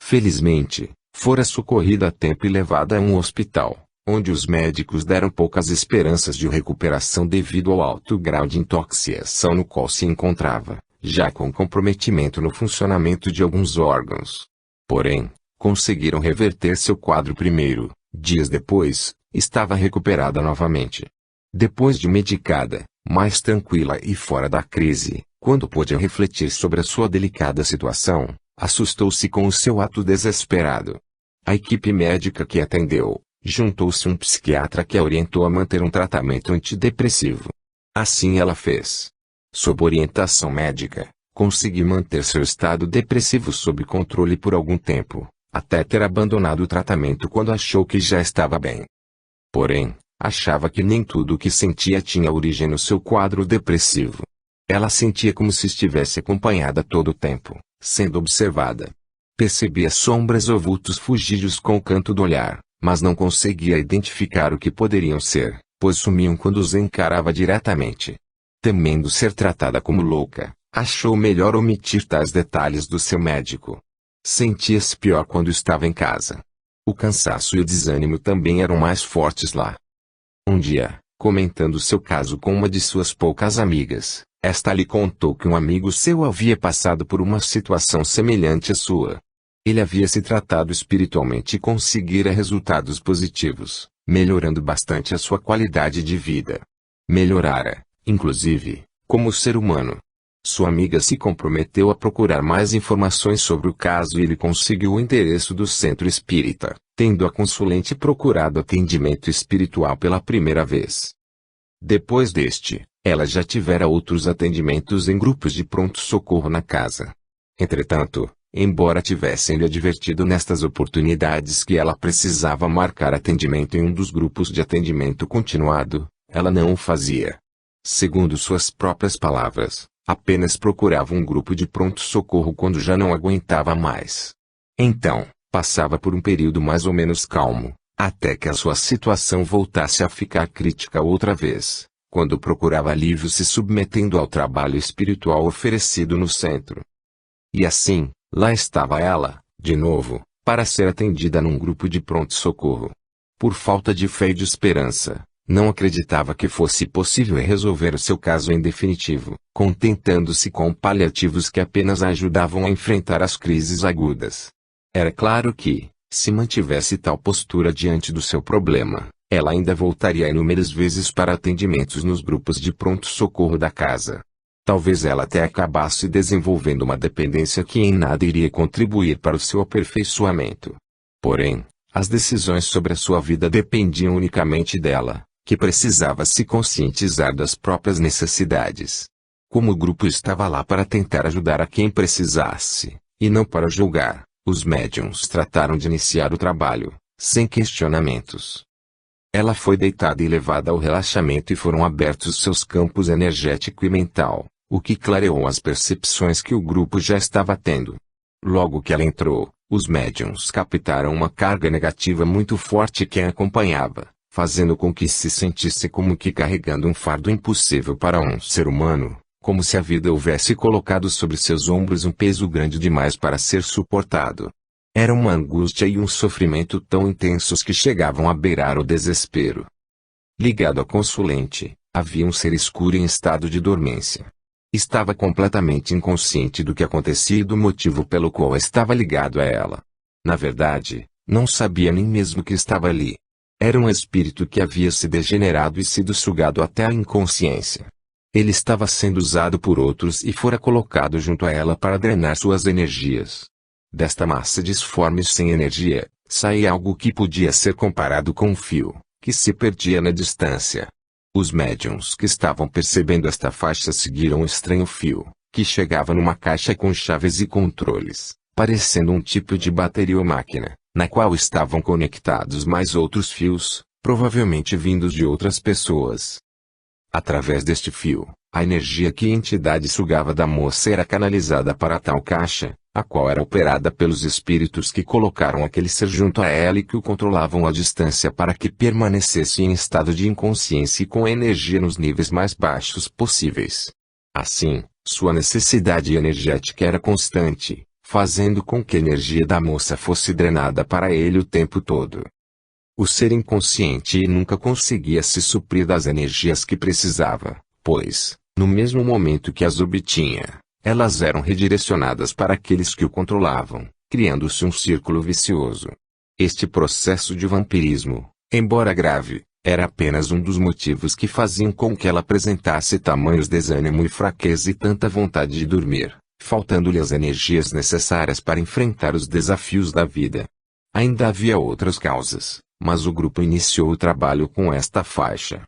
Felizmente, fora socorrida a tempo e levada a um hospital, onde os médicos deram poucas esperanças de recuperação devido ao alto grau de intoxicação no qual se encontrava, já com comprometimento no funcionamento de alguns órgãos. Porém, conseguiram reverter seu quadro primeiro. Dias depois, estava recuperada novamente. Depois de medicada, mais tranquila e fora da crise, quando pôde refletir sobre a sua delicada situação, assustou-se com o seu ato desesperado. A equipe médica que atendeu, juntou-se um psiquiatra que a orientou a manter um tratamento antidepressivo. Assim ela fez. Sob orientação médica, conseguiu manter seu estado depressivo sob controle por algum tempo, até ter abandonado o tratamento quando achou que já estava bem. Porém, achava que nem tudo o que sentia tinha origem no seu quadro depressivo. Ela sentia como se estivesse acompanhada todo o tempo, sendo observada. Percebia sombras ou vultos fugidios com o canto do olhar, mas não conseguia identificar o que poderiam ser, pois sumiam quando os encarava diretamente. Temendo ser tratada como louca, achou melhor omitir tais detalhes do seu médico. Sentia-se pior quando estava em casa. O cansaço e o desânimo também eram mais fortes lá. Um dia, comentando seu caso com uma de suas poucas amigas, esta lhe contou que um amigo seu havia passado por uma situação semelhante à sua. Ele havia se tratado espiritualmente e conseguira resultados positivos, melhorando bastante a sua qualidade de vida. Melhorara, inclusive, como ser humano. Sua amiga se comprometeu a procurar mais informações sobre o caso e ele conseguiu o interesse do centro espírita, tendo a consulente procurado atendimento espiritual pela primeira vez. Depois deste, ela já tivera outros atendimentos em grupos de pronto-socorro na casa. Entretanto, embora tivessem lhe advertido nestas oportunidades que ela precisava marcar atendimento em um dos grupos de atendimento continuado, ela não o fazia. Segundo suas próprias palavras, apenas procurava um grupo de pronto-socorro quando já não aguentava mais. Então, passava por um período mais ou menos calmo, até que a sua situação voltasse a ficar crítica outra vez, quando procurava alívio se submetendo ao trabalho espiritual oferecido no centro. E assim, lá estava ela, de novo, para ser atendida num grupo de pronto-socorro. Por falta de fé e de esperança, não acreditava que fosse possível resolver o seu caso em definitivo, contentando-se com paliativos que apenas a ajudavam a enfrentar as crises agudas. Era claro que, se mantivesse tal postura diante do seu problema, ela ainda voltaria inúmeras vezes para atendimentos nos grupos de pronto-socorro da casa. Talvez ela até acabasse desenvolvendo uma dependência que em nada iria contribuir para o seu aperfeiçoamento. Porém, as decisões sobre a sua vida dependiam unicamente dela, que precisava se conscientizar das próprias necessidades. Como o grupo estava lá para tentar ajudar a quem precisasse, e não para julgar, os médiuns trataram de iniciar o trabalho, sem questionamentos. Ela foi deitada e levada ao relaxamento e foram abertos seus campos energético e mental, o que clareou as percepções que o grupo já estava tendo. Logo que ela entrou, os médiuns captaram uma carga negativa muito forte que a acompanhava, fazendo com que se sentisse como que carregando um fardo impossível para um ser humano, como se a vida houvesse colocado sobre seus ombros um peso grande demais para ser suportado. Era uma angústia e um sofrimento tão intensos que chegavam a beirar o desespero. Ligado à consulente, havia um ser escuro em estado de dormência. Estava completamente inconsciente do que acontecia e do motivo pelo qual estava ligado a ela. Na verdade, não sabia nem mesmo que estava ali. Era um espírito que havia se degenerado e sido sugado até a inconsciência. Ele estava sendo usado por outros e fora colocado junto a ela para drenar suas energias. Desta massa disforme sem energia, saía algo que podia ser comparado com um fio, que se perdia na distância. Os médiuns que estavam percebendo esta faixa seguiram o estranho fio, que chegava numa caixa com chaves e controles, parecendo um tipo de bateria ou máquina, na qual estavam conectados mais outros fios, provavelmente vindos de outras pessoas. Através deste fio, a energia que a entidade sugava da moça era canalizada para tal caixa, a qual era operada pelos espíritos que colocaram aquele ser junto a ela e que o controlavam à distância para que permanecesse em estado de inconsciência e com a energia nos níveis mais baixos possíveis. Assim, sua necessidade energética era constante, fazendo com que a energia da moça fosse drenada para ele o tempo todo. O ser inconsciente nunca conseguia se suprir das energias que precisava, pois, no mesmo momento que as obtinha, elas eram redirecionadas para aqueles que o controlavam, criando-se um círculo vicioso. Este processo de vampirismo, embora grave, era apenas um dos motivos que faziam com que ela apresentasse tamanhos desânimo e fraqueza e tanta vontade de dormir, faltando-lhe as energias necessárias para enfrentar os desafios da vida. Ainda havia outras causas, mas o grupo iniciou o trabalho com esta faixa.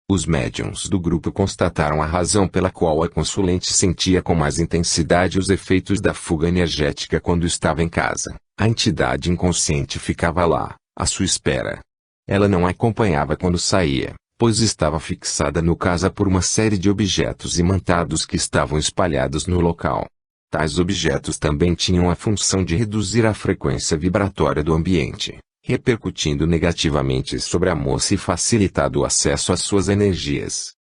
Os médiuns do grupo constataram a razão pela qual a consulente sentia com mais intensidade os efeitos da fuga energética quando estava em casa. A entidade inconsciente ficava lá, à sua espera. Ela não a acompanhava quando saía, pois estava fixada no casa por uma série de objetos imantados que estavam espalhados no local. Tais objetos também tinham a função de reduzir a frequência vibratória do ambiente, repercutindo negativamente sobre a moça e facilitando o acesso às suas energias.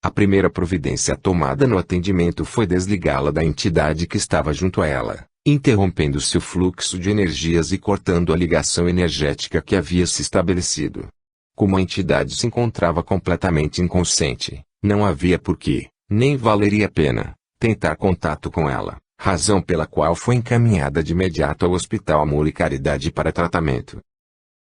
A primeira providência tomada no atendimento foi desligá-la da entidade que estava junto a ela, interrompendo-se o fluxo de energias e cortando a ligação energética que havia se estabelecido. Como a entidade se encontrava completamente inconsciente, não havia porquê, nem valeria a pena, tentar contato com ela, razão pela qual foi encaminhada de imediato ao Hospital Amor e Caridade para tratamento.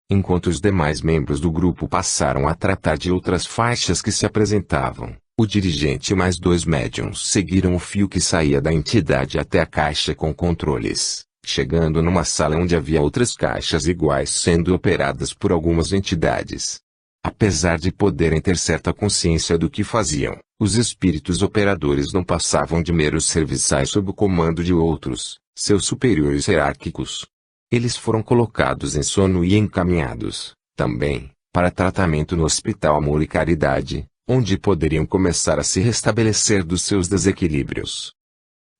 Enquanto os demais membros do grupo passaram a tratar de outras faixas que se apresentavam, o dirigente e mais 2 médiuns seguiram o fio que saía da entidade até a caixa com controles, chegando numa sala onde havia outras caixas iguais sendo operadas por algumas entidades. Apesar de poderem ter certa consciência do que faziam, os espíritos operadores não passavam de meros serviçais sob o comando de outros, seus superiores hierárquicos. Eles foram colocados em sono e encaminhados, também, para tratamento no Hospital Amor e Caridade, onde poderiam começar a se restabelecer dos seus desequilíbrios.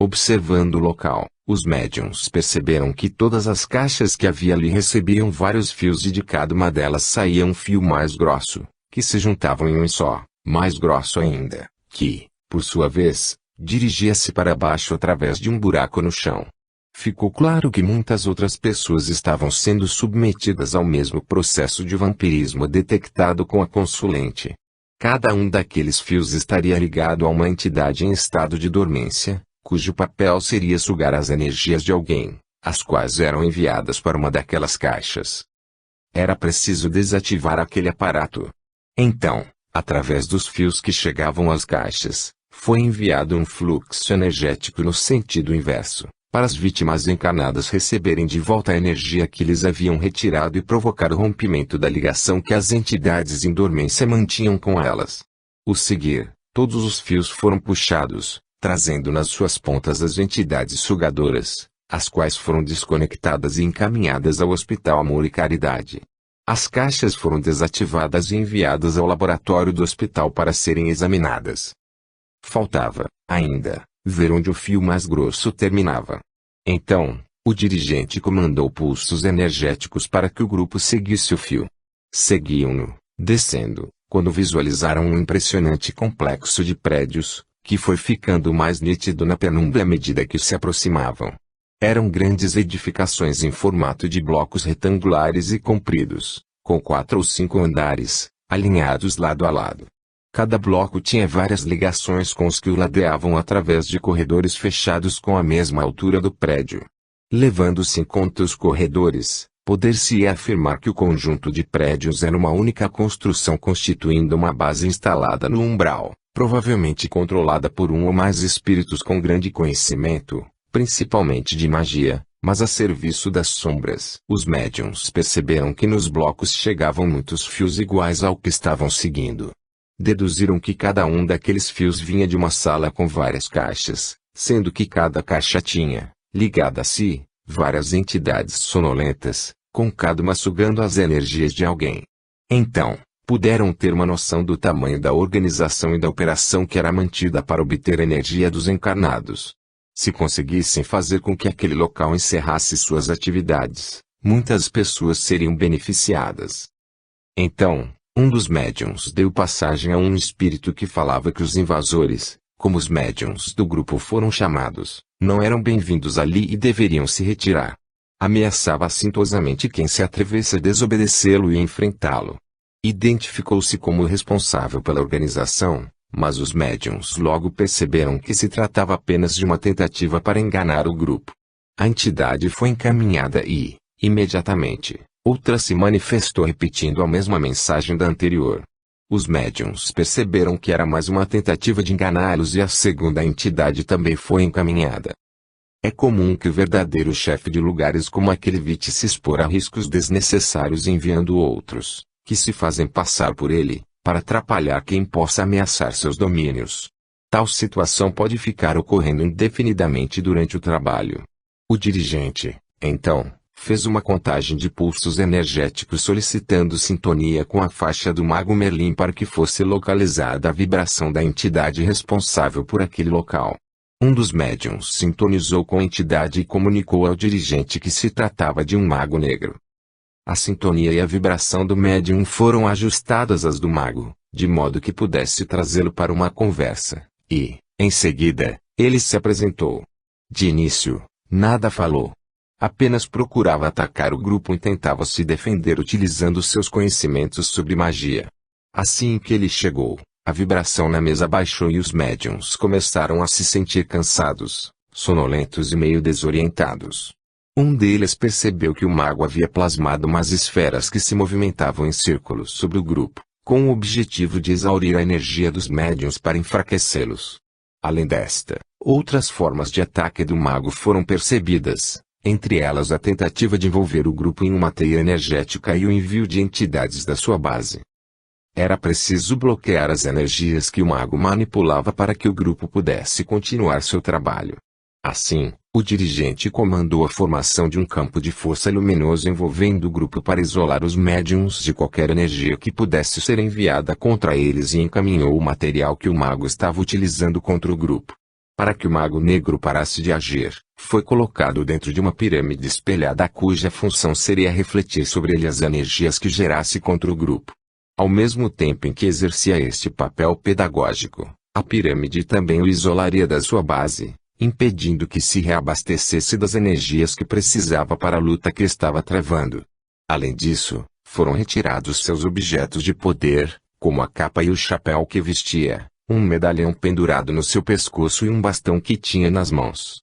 Observando o local, os médiuns perceberam que todas as caixas que havia ali recebiam vários fios e de cada uma delas saía um fio mais grosso, que se juntavam em um só, mais grosso ainda, que, por sua vez, dirigia-se para baixo através de um buraco no chão. Ficou claro que muitas outras pessoas estavam sendo submetidas ao mesmo processo de vampirismo detectado com a consulente. Cada um daqueles fios estaria ligado a uma entidade em estado de dormência, cujo papel seria sugar as energias de alguém, as quais eram enviadas para uma daquelas caixas. Era preciso desativar aquele aparato. Então, através dos fios que chegavam às caixas, foi enviado um fluxo energético no sentido inverso, para as vítimas encarnadas receberem de volta a energia que lhes haviam retirado e provocar o rompimento da ligação que as entidades em dormência mantinham com elas. Ao seguir, todos os fios foram puxados, trazendo nas suas pontas as entidades sugadoras, as quais foram desconectadas e encaminhadas ao Hospital Amor e Caridade. As caixas foram desativadas e enviadas ao laboratório do hospital para serem examinadas. Faltava, ainda, ver onde o fio mais grosso terminava. Então, o dirigente comandou pulsos energéticos para que o grupo seguisse o fio. Seguiam-no, descendo, quando visualizaram um impressionante complexo de prédios, que foi ficando mais nítido na penumbra à medida que se aproximavam. Eram grandes edificações em formato de blocos retangulares e compridos, com 4 ou 5 andares, alinhados lado a lado. Cada bloco tinha várias ligações com os que o ladeavam através de corredores fechados com a mesma altura do prédio. Levando-se em conta os corredores, poder-se-ia afirmar que o conjunto de prédios era uma única construção constituindo uma base instalada no umbral, provavelmente controlada por um ou mais espíritos com grande conhecimento, principalmente de magia, mas a serviço das sombras. Os médiuns perceberam que nos blocos chegavam muitos fios iguais ao que estavam seguindo. Deduziram que cada um daqueles fios vinha de uma sala com várias caixas, sendo que cada caixa tinha, ligada a si, várias entidades sonolentas, com cada uma sugando as energias de alguém. Então, puderam ter uma noção do tamanho da organização e da operação que era mantida para obter energia dos encarnados. Se conseguissem fazer com que aquele local encerrasse suas atividades, muitas pessoas seriam beneficiadas. Então, um dos médiuns deu passagem a um espírito que falava que os invasores, como os médiuns do grupo foram chamados, não eram bem-vindos ali e deveriam se retirar. Ameaçava assintosamente quem se atrevesse a desobedecê-lo e enfrentá-lo. Identificou-se como responsável pela organização, mas os médiuns logo perceberam que se tratava apenas de uma tentativa para enganar o grupo. A entidade foi encaminhada e, imediatamente, outra se manifestou repetindo a mesma mensagem da anterior. Os médiuns perceberam que era mais uma tentativa de enganá-los e a segunda entidade também foi encaminhada. É comum que o verdadeiro chefe de lugares como aquele evite se expor a riscos desnecessários enviando outros, que se fazem passar por ele, para atrapalhar quem possa ameaçar seus domínios. Tal situação pode ficar ocorrendo indefinidamente durante o trabalho. O dirigente, então, fez uma contagem de pulsos energéticos solicitando sintonia com a faixa do Mago Merlin para que fosse localizada a vibração da entidade responsável por aquele local. Um dos médiuns sintonizou com a entidade e comunicou ao dirigente que se tratava de um mago negro. A sintonia e a vibração do médium foram ajustadas às do mago, de modo que pudesse trazê-lo para uma conversa, e, em seguida, ele se apresentou. De início, Nada falou. Apenas procurava atacar o grupo e tentava se defender utilizando seus conhecimentos sobre magia. Assim que ele chegou, a vibração na mesa baixou e os médiuns começaram a se sentir cansados, sonolentos e meio desorientados. Um deles percebeu que o mago havia plasmado umas esferas que se movimentavam em círculos sobre o grupo, com o objetivo de exaurir a energia dos médiuns para enfraquecê-los. Além desta, outras formas de ataque do mago foram percebidas, entre elas a tentativa de envolver o grupo em uma teia energética e o envio de entidades da sua base. Era preciso bloquear as energias que o mago manipulava para que o grupo pudesse continuar seu trabalho. Assim, o dirigente comandou a formação de um campo de força luminoso envolvendo o grupo para isolar os médiuns de qualquer energia que pudesse ser enviada contra eles e encaminhou o material que o mago estava utilizando contra o grupo. Para que o mago negro parasse de agir, foi colocado dentro de uma pirâmide espelhada cuja função seria refletir sobre ele as energias que gerasse contra o grupo. Ao mesmo tempo em que exercia este papel pedagógico, a pirâmide também o isolaria da sua base, impedindo que se reabastecesse das energias que precisava para a luta que estava travando. Além disso, foram retirados seus objetos de poder, como a capa e o chapéu que vestia, um medalhão pendurado no seu pescoço e um bastão que tinha nas mãos.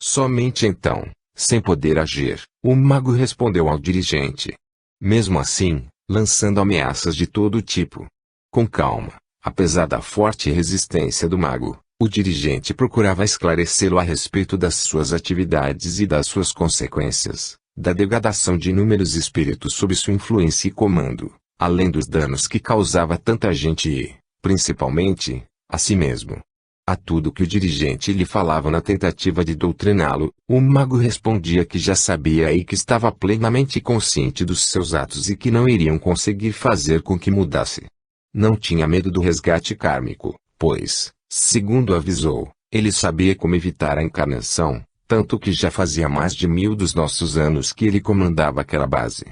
Somente então, sem poder agir, o mago respondeu ao dirigente. Mesmo assim, lançando ameaças de todo tipo. Com calma, apesar da forte resistência do mago, o dirigente procurava esclarecê-lo a respeito das suas atividades e das suas consequências, da degradação de inúmeros espíritos sob sua influência e comando, além dos danos que causava a tanta gente e, principalmente, a si mesmo. A tudo que o dirigente lhe falava na tentativa de doutriná-lo, o mago respondia que já sabia e que estava plenamente consciente dos seus atos e que não iriam conseguir fazer com que mudasse. Não tinha medo do resgate kármico, pois, segundo avisou, ele sabia como evitar a encarnação, tanto que já fazia mais de 1000 dos nossos anos que ele comandava aquela base.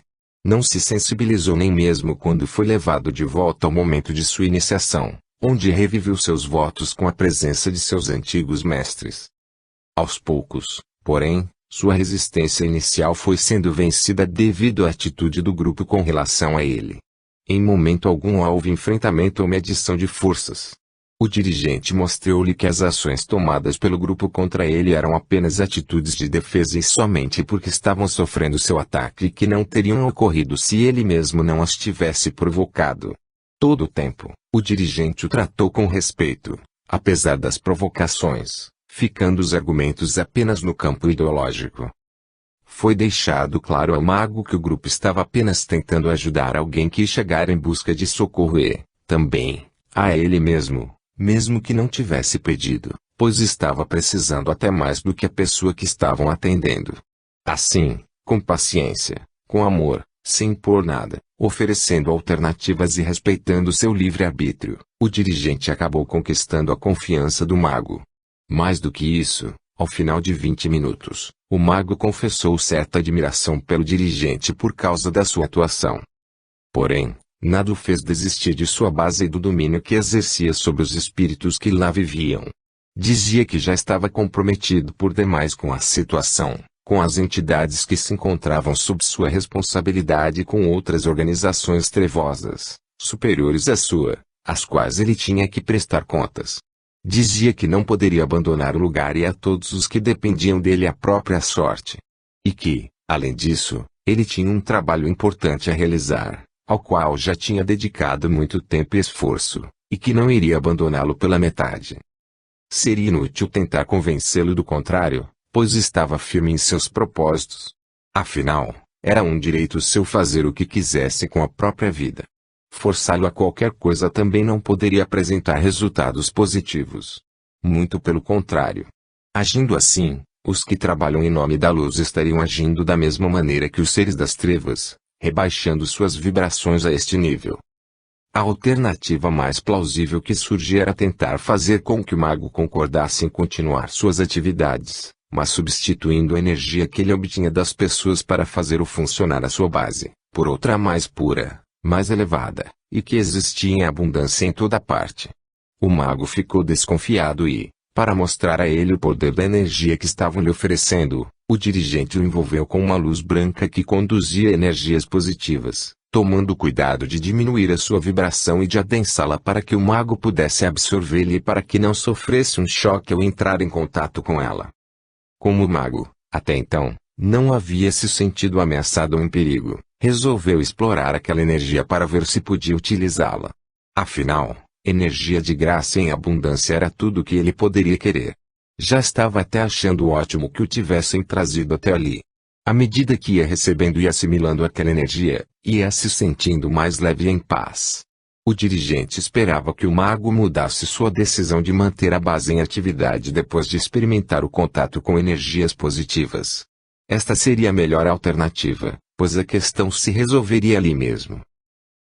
Não se sensibilizou nem mesmo quando foi levado de volta ao momento de sua iniciação, onde reviveu seus votos com a presença de seus antigos mestres. Aos poucos, porém, sua resistência inicial foi sendo vencida devido à atitude do grupo com relação a ele. Em momento algum houve enfrentamento ou medição de forças. O dirigente mostrou-lhe que as ações tomadas pelo grupo contra ele eram apenas atitudes de defesa e somente porque estavam sofrendo seu ataque e que não teriam ocorrido se ele mesmo não as tivesse provocado. Todo o tempo, o dirigente o tratou com respeito, apesar das provocações, ficando os argumentos apenas no campo ideológico. Foi deixado claro ao mago que o grupo estava apenas tentando ajudar alguém que chegara em busca de socorro e, também, a ele mesmo que não tivesse pedido, pois estava precisando até mais do que a pessoa que estavam atendendo. Assim, com paciência, com amor, sem impor nada, oferecendo alternativas e respeitando seu livre-arbítrio, o dirigente acabou conquistando a confiança do mago. Mais do que isso, ao final de 20 minutos, o mago confessou certa admiração pelo dirigente por causa da sua atuação. Porém, nada o fez desistir de sua base e do domínio que exercia sobre os espíritos que lá viviam. Dizia que já estava comprometido por demais com a situação, com as entidades que se encontravam sob sua responsabilidade e com outras organizações trevosas, superiores à sua, às quais ele tinha que prestar contas. Dizia que não poderia abandonar o lugar e a todos os que dependiam dele a própria sorte. E que, além disso, ele tinha um trabalho importante a realizar, ao qual já tinha dedicado muito tempo e esforço, e que não iria abandoná-lo pela metade. Seria inútil tentar convencê-lo do contrário, pois estava firme em seus propósitos. Afinal, era um direito seu fazer o que quisesse com a própria vida. Forçá-lo a qualquer coisa também não poderia apresentar resultados positivos. Muito pelo contrário. Agindo assim, os que trabalham em nome da luz estariam agindo da mesma maneira que os seres das trevas, rebaixando suas vibrações a este nível. A alternativa mais plausível que surgia era tentar fazer com que o mago concordasse em continuar suas atividades, mas substituindo a energia que ele obtinha das pessoas para fazer funcionar a sua base, por outra mais pura, mais elevada, e que existia em abundância em toda parte. O mago ficou desconfiado e, Para mostrar a ele o poder da energia que estavam lhe oferecendo, o dirigente o envolveu com uma luz branca que conduzia energias positivas, tomando cuidado de diminuir a sua vibração e de adensá-la para que o mago pudesse absorvê-la e para que não sofresse um choque ao entrar em contato com ela. Como o mago, até então, não havia se sentido ameaçado ou em perigo, resolveu explorar aquela energia para ver se podia utilizá-la. Afinal, energia de graça em abundância era tudo o que ele poderia querer. Já estava até achando ótimo que o tivessem trazido até ali. À medida que ia recebendo e assimilando aquela energia, ia se sentindo mais leve e em paz. O dirigente esperava que o mago mudasse sua decisão de manter a base em atividade depois de experimentar o contato com energias positivas. Esta seria a melhor alternativa, pois a questão se resolveria ali mesmo.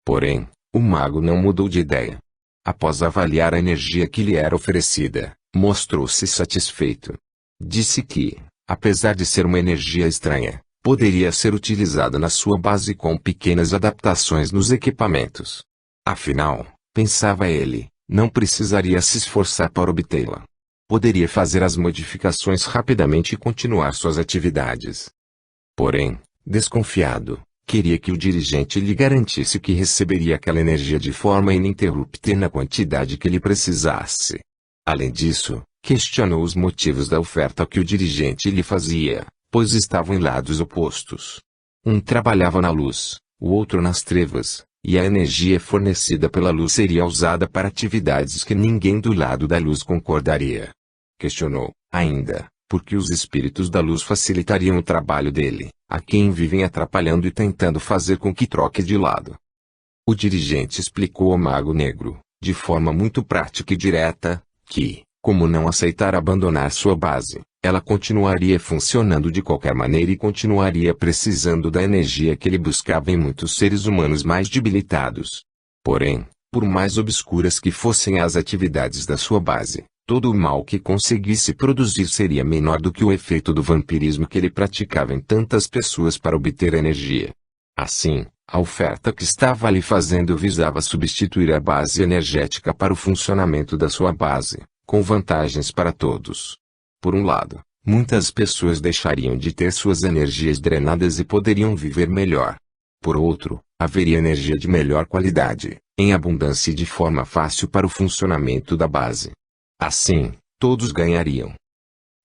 Porém, o mago não mudou de ideia. Após avaliar a energia que lhe era oferecida, mostrou-se satisfeito. Disse que, apesar de ser uma energia estranha, poderia ser utilizada na sua base com pequenas adaptações nos equipamentos. Afinal, pensava ele, não precisaria se esforçar para obtê-la. Poderia fazer as modificações rapidamente e continuar suas atividades. Porém, desconfiado, queria que o dirigente lhe garantisse que receberia aquela energia de forma ininterrupta e na quantidade que ele precisasse. Além disso, questionou os motivos da oferta que o dirigente lhe fazia, pois estavam em lados opostos. Um trabalhava na luz, o outro nas trevas, e a energia fornecida pela luz seria usada para atividades que ninguém do lado da luz concordaria. Questionou, ainda, por que os espíritos da luz facilitariam o trabalho dele, a quem vivem atrapalhando e tentando fazer com que troque de lado. O dirigente explicou ao mago negro, de forma muito prática e direta, que, como não aceitar abandonar sua base, ela continuaria funcionando de qualquer maneira e continuaria precisando da energia que ele buscava em muitos seres humanos mais debilitados. Porém, por mais obscuras que fossem as atividades da sua base, todo o mal que conseguisse produzir seria menor do que o efeito do vampirismo que ele praticava em tantas pessoas para obter energia. Assim, a oferta que estava lhe fazendo visava substituir a base energética para o funcionamento da sua base, com vantagens para todos. Por um lado, muitas pessoas deixariam de ter suas energias drenadas e poderiam viver melhor. Por outro, haveria energia de melhor qualidade, em abundância e de forma fácil para o funcionamento da base. Assim, todos ganhariam.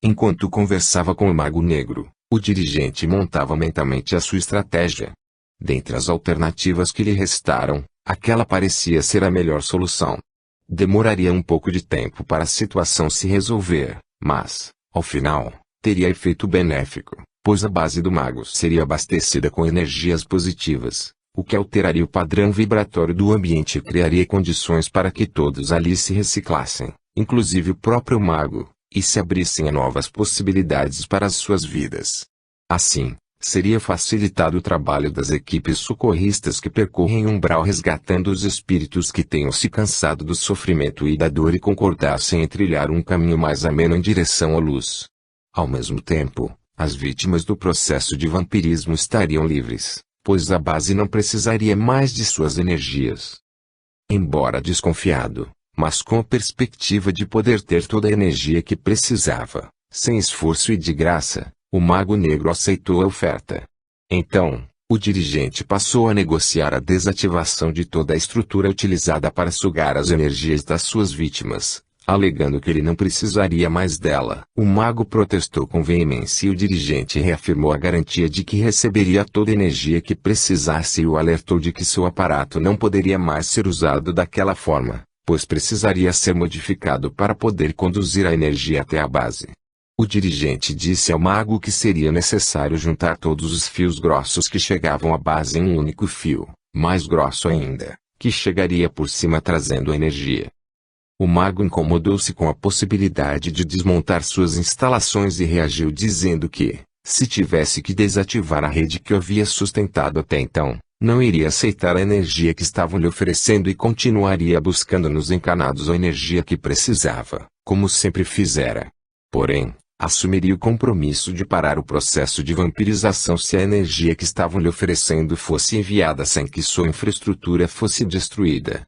Enquanto conversava com o mago negro, o dirigente montava mentalmente a sua estratégia. Dentre as alternativas que lhe restaram, aquela parecia ser a melhor solução. Demoraria um pouco de tempo para a situação se resolver, mas, ao final, teria efeito benéfico, pois a base do mago seria abastecida com energias positivas, o que alteraria o padrão vibratório do ambiente e criaria condições para que todos ali se reciclassem, inclusive o próprio mago, e se abrissem a novas possibilidades para as suas vidas. Assim, seria facilitado o trabalho das equipes socorristas que percorrem o umbral resgatando os espíritos que tenham se cansado do sofrimento e da dor e concordassem em trilhar um caminho mais ameno em direção à luz. Ao mesmo tempo, as vítimas do processo de vampirismo estariam livres, pois a base não precisaria mais de suas energias. Embora desconfiado, mas com a perspectiva de poder ter toda a energia que precisava, sem esforço e de graça, o mago negro aceitou a oferta. Então, o dirigente passou a negociar a desativação de toda a estrutura utilizada para sugar as energias das suas vítimas, alegando que ele não precisaria mais dela. O mago protestou com veemência e o dirigente reafirmou a garantia de que receberia toda a energia que precisasse e o alertou de que seu aparato não poderia mais ser usado daquela forma, pois precisaria ser modificado para poder conduzir a energia até a base. O dirigente disse ao mago que seria necessário juntar todos os fios grossos que chegavam à base em um único fio, mais grosso ainda, que chegaria por cima trazendo energia. O mago incomodou-se com a possibilidade de desmontar suas instalações e reagiu dizendo que, se tivesse que desativar a rede que o havia sustentado até então, não iria aceitar a energia que estavam lhe oferecendo e continuaria buscando nos encanados a energia que precisava, como sempre fizera. Porém, assumiria o compromisso de parar o processo de vampirização se a energia que estavam lhe oferecendo fosse enviada sem que sua infraestrutura fosse destruída.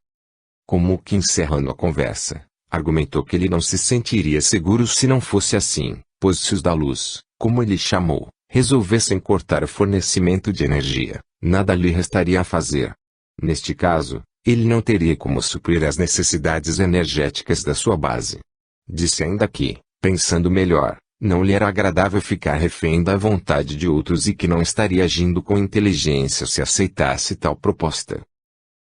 Como que encerrando a conversa, Argumentou que ele não se sentiria seguro se não fosse assim, pois se os da luz, como ele chamou, resolvessem cortar o fornecimento de energia, nada lhe restaria a fazer. Neste caso, ele não teria como suprir as necessidades energéticas da sua base. Disse ainda que, pensando melhor, não lhe era agradável ficar refém da vontade de outros e que não estaria agindo com inteligência se aceitasse tal proposta.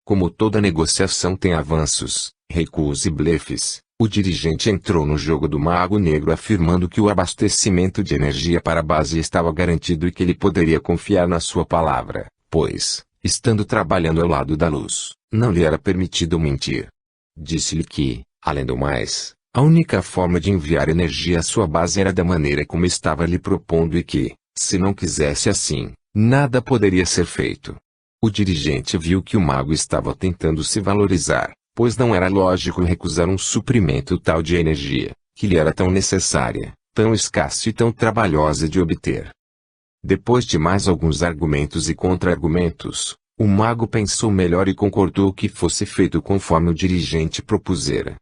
Como toda negociação tem avanços, recuos e blefes, o dirigente entrou no jogo do Mago Negro afirmando que o abastecimento de energia para a base estava garantido e que ele poderia confiar na sua palavra, pois, estando trabalhando ao lado da luz, não lhe era permitido mentir. Disse-lhe que, além do mais, a única forma de enviar energia à sua base era da maneira como estava lhe propondo e que, se não quisesse assim, nada poderia ser feito. O dirigente viu que o mago estava tentando se valorizar, pois não era lógico recusar um suprimento tal de energia, que lhe era tão necessária, tão escassa e tão trabalhosa de obter. Depois de mais alguns argumentos e contra-argumentos, o mago pensou melhor e concordou que fosse feito conforme o dirigente propusera.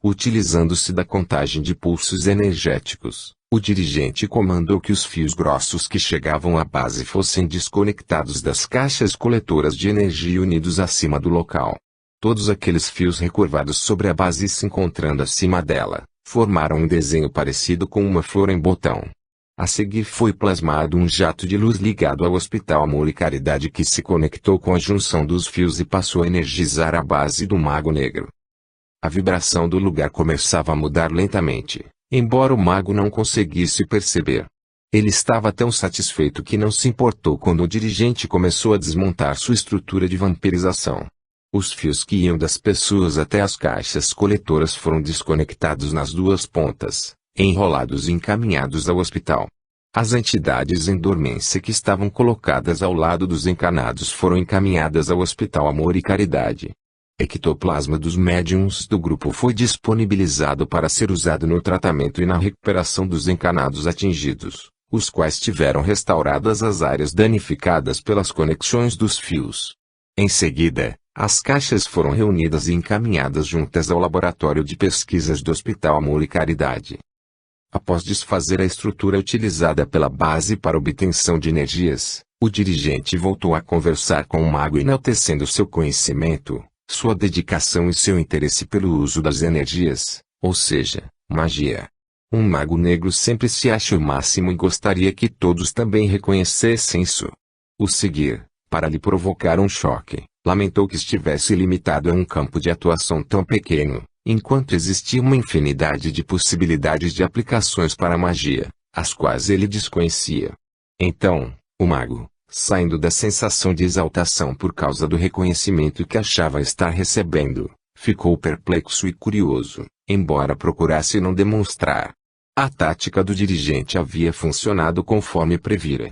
Utilizando-se da contagem de pulsos energéticos, o dirigente comandou que os fios grossos que chegavam à base fossem desconectados das caixas coletoras de energia e unidos acima do local. Todos aqueles fios recurvados sobre a base e se encontrando acima dela, formaram um desenho parecido com uma flor em botão. A seguir foi plasmado um jato de luz ligado ao Hospital Amor e Caridade que se conectou com a junção dos fios e passou a energizar a base do Mago Negro. A vibração do lugar começava a mudar lentamente, embora o mago não conseguisse perceber. Ele estava tão satisfeito que não se importou quando o dirigente começou a desmontar sua estrutura de vampirização. Os fios que iam das pessoas até as caixas coletoras foram desconectados nas duas pontas, enrolados e encaminhados ao hospital. As entidades em dormência que estavam colocadas ao lado dos encanados foram encaminhadas ao Hospital Amor e Caridade. Ectoplasma dos médiums do grupo foi disponibilizado para ser usado no tratamento e na recuperação dos encanados atingidos, os quais tiveram restauradas as áreas danificadas pelas conexões dos fios. Em seguida, as caixas foram reunidas e encaminhadas juntas ao laboratório de pesquisas do Hospital Amor e Caridade. Após desfazer a estrutura utilizada pela base para obtenção de energias, o dirigente voltou a conversar com o mago enaltecendo seu conhecimento, sua dedicação e seu interesse pelo uso das energias, ou seja, magia. Um mago negro sempre se acha o máximo e gostaria que todos também reconhecessem isso. O seguir, para lhe provocar um choque, lamentou que estivesse limitado a um campo de atuação tão pequeno, enquanto existia uma infinidade de possibilidades de aplicações para a magia, as quais ele desconhecia. Então, o mago, saindo da sensação de exaltação por causa do reconhecimento que achava estar recebendo, ficou perplexo e curioso, embora procurasse não demonstrar. A tática do dirigente havia funcionado conforme previra.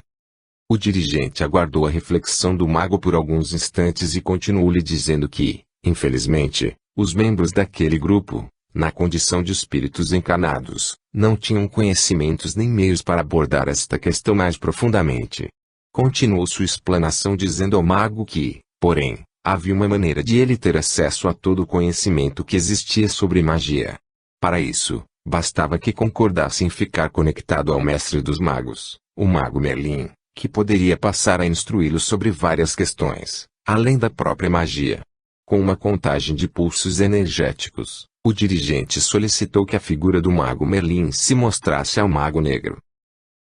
O dirigente aguardou a reflexão do mago por alguns instantes e continuou-lhe dizendo que, infelizmente, os membros daquele grupo, na condição de espíritos encanados, não tinham conhecimentos nem meios para abordar esta questão mais profundamente. Continuou sua explanação dizendo ao mago que, porém, havia uma maneira de ele ter acesso a todo o conhecimento que existia sobre magia. Para isso, bastava que concordasse em ficar conectado ao mestre dos magos, o mago Merlin, que poderia passar a instruí-lo sobre várias questões, além da própria magia. Com uma contagem de pulsos energéticos, o dirigente solicitou que a figura do mago Merlin se mostrasse ao Mago Negro.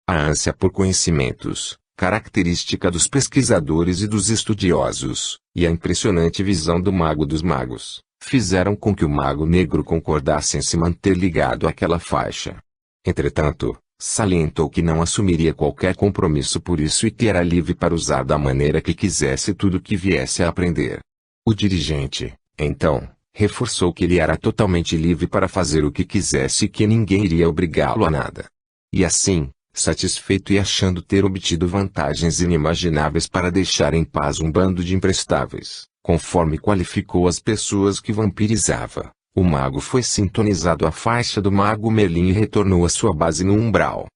A ânsia por conhecimentos, característica dos pesquisadores e dos estudiosos, e a impressionante visão do Mago dos Magos, fizeram com que o Mago Negro concordasse em se manter ligado àquela faixa. Entretanto, salientou que não assumiria qualquer compromisso por isso e que era livre para usar da maneira que quisesse tudo o que viesse a aprender. O dirigente, então, reforçou que ele era totalmente livre para fazer o que quisesse e que ninguém iria obrigá-lo a nada. E assim, satisfeito e achando ter obtido vantagens inimagináveis para deixar em paz um bando de imprestáveis, conforme qualificou as pessoas que vampirizava, o mago foi sintonizado à faixa do mago Merlin e retornou à sua base no umbral.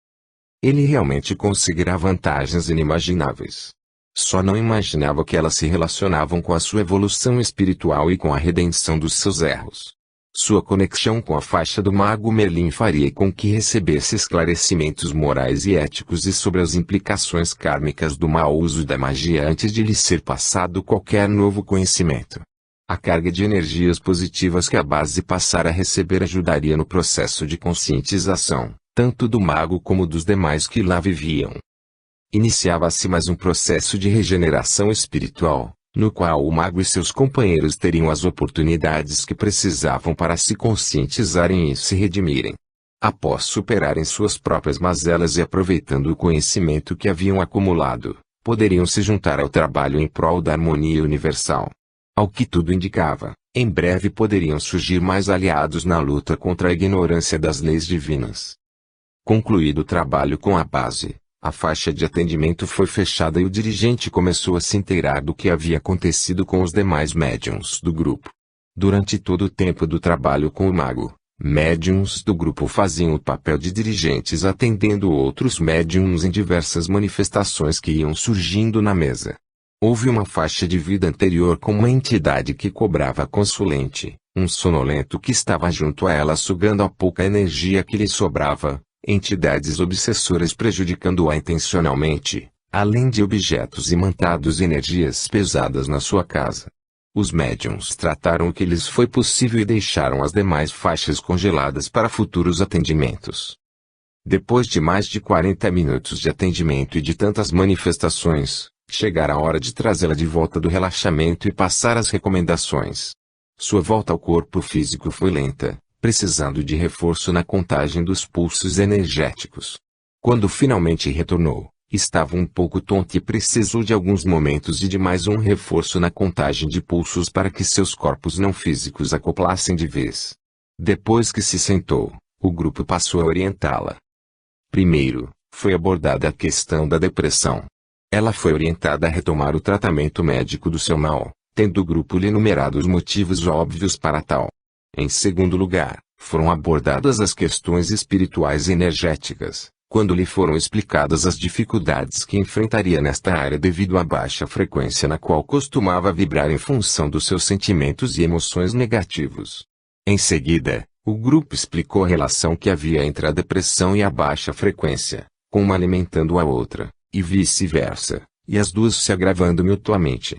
Ele realmente conseguirá vantagens inimagináveis. Só não imaginava que elas se relacionavam com a sua evolução espiritual e com a redenção dos seus erros. Sua conexão com a faixa do Mago Merlin faria com que recebesse esclarecimentos morais e éticos e sobre as implicações kármicas do mau uso da magia antes de lhe ser passado qualquer novo conhecimento. A carga de energias positivas que a base passara a receber ajudaria no processo de conscientização, tanto do mago como dos demais que lá viviam. Iniciava-se mais um processo de regeneração espiritual, no qual o mago e seus companheiros teriam as oportunidades que precisavam para se conscientizarem e se redimirem. Após superarem suas próprias mazelas e aproveitando o conhecimento que haviam acumulado, poderiam se juntar ao trabalho em prol da harmonia universal. Ao que tudo indicava, em breve poderiam surgir mais aliados na luta contra a ignorância das leis divinas. Concluído o trabalho com a base, a faixa de atendimento foi fechada e o dirigente começou a se inteirar do que havia acontecido com os demais médiuns do grupo. Durante todo o tempo do trabalho com o mago, médiuns do grupo faziam o papel de dirigentes atendendo outros médiuns em diversas manifestações que iam surgindo na mesa. Houve uma faixa de vida anterior com uma entidade que cobrava consulente, um sonolento que estava junto a ela sugando a pouca energia que lhe sobrava. Entidades obsessoras prejudicando-a intencionalmente, além de objetos imantados e energias pesadas na sua casa. Os médiuns trataram o que lhes foi possível e deixaram as demais faixas congeladas para futuros atendimentos. Depois de mais de 40 minutos de atendimento e de tantas manifestações, chegara a hora de trazê-la de volta do relaxamento e passar as recomendações. Sua volta ao corpo físico foi lenta, precisando de reforço na contagem dos pulsos energéticos. Quando finalmente retornou, estava um pouco tonta e precisou de alguns momentos e de mais um reforço na contagem de pulsos para que seus corpos não físicos acoplassem de vez. Depois que se sentou, o grupo passou a orientá-la. Primeiro, foi abordada a questão da depressão. Ela foi orientada a retomar o tratamento médico do seu mal, tendo o grupo lhe enumerado os motivos óbvios para tal. Em segundo lugar, foram abordadas as questões espirituais e energéticas, quando lhe foram explicadas as dificuldades que enfrentaria nesta área devido à baixa frequência na qual costumava vibrar em função dos seus sentimentos e emoções negativos. Em seguida, o grupo explicou a relação que havia entre a depressão e a baixa frequência, com uma alimentando a outra, e vice-versa, e as duas se agravando mutuamente.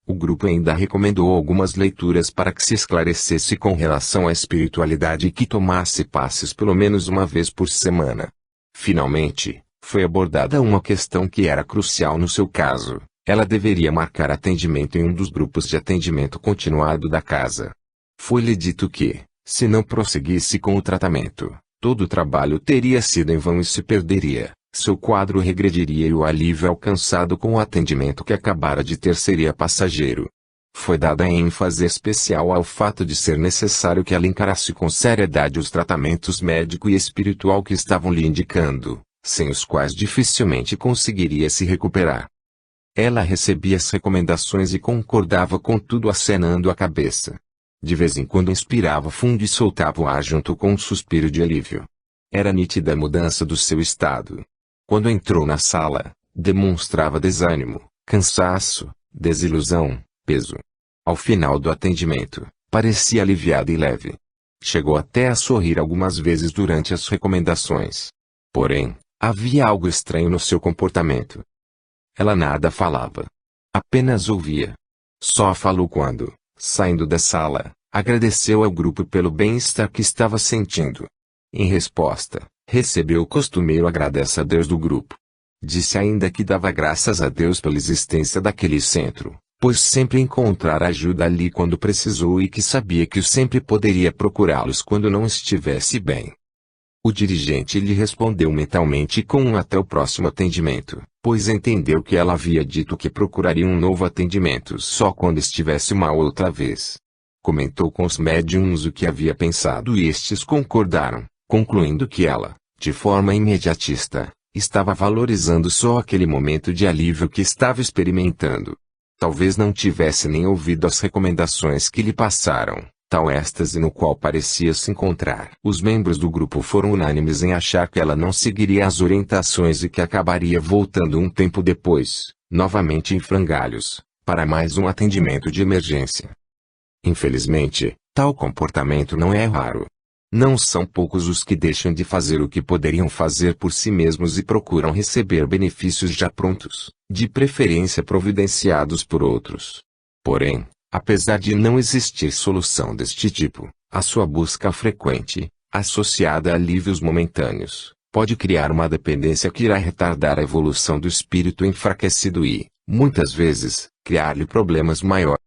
O grupo ainda recomendou algumas leituras para que se esclarecesse com relação à espiritualidade e que tomasse passes pelo menos uma vez por semana. Finalmente, foi abordada uma questão que era crucial no seu caso. Ela deveria marcar atendimento em um dos grupos de atendimento continuado da casa. Foi-lhe dito que, se não prosseguisse com o tratamento, todo o trabalho teria sido em vão e se perderia. Seu quadro regrediria e o alívio alcançado com o atendimento que acabara de ter seria passageiro. Foi dada ênfase especial ao fato de ser necessário que ela encarasse com seriedade os tratamentos médico e espiritual que estavam lhe indicando, sem os quais dificilmente conseguiria se recuperar. Ela recebia as recomendações e concordava com tudo acenando a cabeça. De vez em quando inspirava fundo e soltava o ar junto com um suspiro de alívio. Era nítida a mudança do seu estado. Quando entrou na sala, demonstrava desânimo, cansaço, desilusão, peso. Ao final do atendimento, parecia aliviada e leve. Chegou até a sorrir algumas vezes durante as recomendações. Porém, havia algo estranho no seu comportamento. Ela nada falava. Apenas ouvia. Só falou quando, saindo da sala, agradeceu ao grupo pelo bem-estar que estava sentindo. Em resposta, recebeu o costumeiro agradece a Deus do grupo. Disse ainda que dava graças a Deus pela existência daquele centro, pois sempre encontrara ajuda ali quando precisou e que sabia que sempre poderia procurá-los quando não estivesse bem. O dirigente lhe respondeu mentalmente com um até o próximo atendimento, pois entendeu que ela havia dito que procuraria um novo atendimento só quando estivesse mal outra vez. Comentou com os médiuns o que havia pensado e estes concordaram, concluindo que ela, de forma imediatista, estava valorizando só aquele momento de alívio que estava experimentando. Talvez não tivesse nem ouvido as recomendações que lhe passaram, tal êxtase no qual parecia se encontrar. Os membros do grupo foram unânimes em achar que ela não seguiria as orientações e que acabaria voltando um tempo depois, novamente em frangalhos, para mais um atendimento de emergência. Infelizmente, Tal comportamento não é raro. Não são poucos os que deixam de fazer o que poderiam fazer por si mesmos e procuram receber benefícios já prontos, de preferência providenciados por outros. Porém, apesar de não existir solução deste tipo, a sua busca frequente, associada a alívios momentâneos, pode criar uma dependência que irá retardar a evolução do espírito enfraquecido e, muitas vezes, criar-lhe problemas maiores.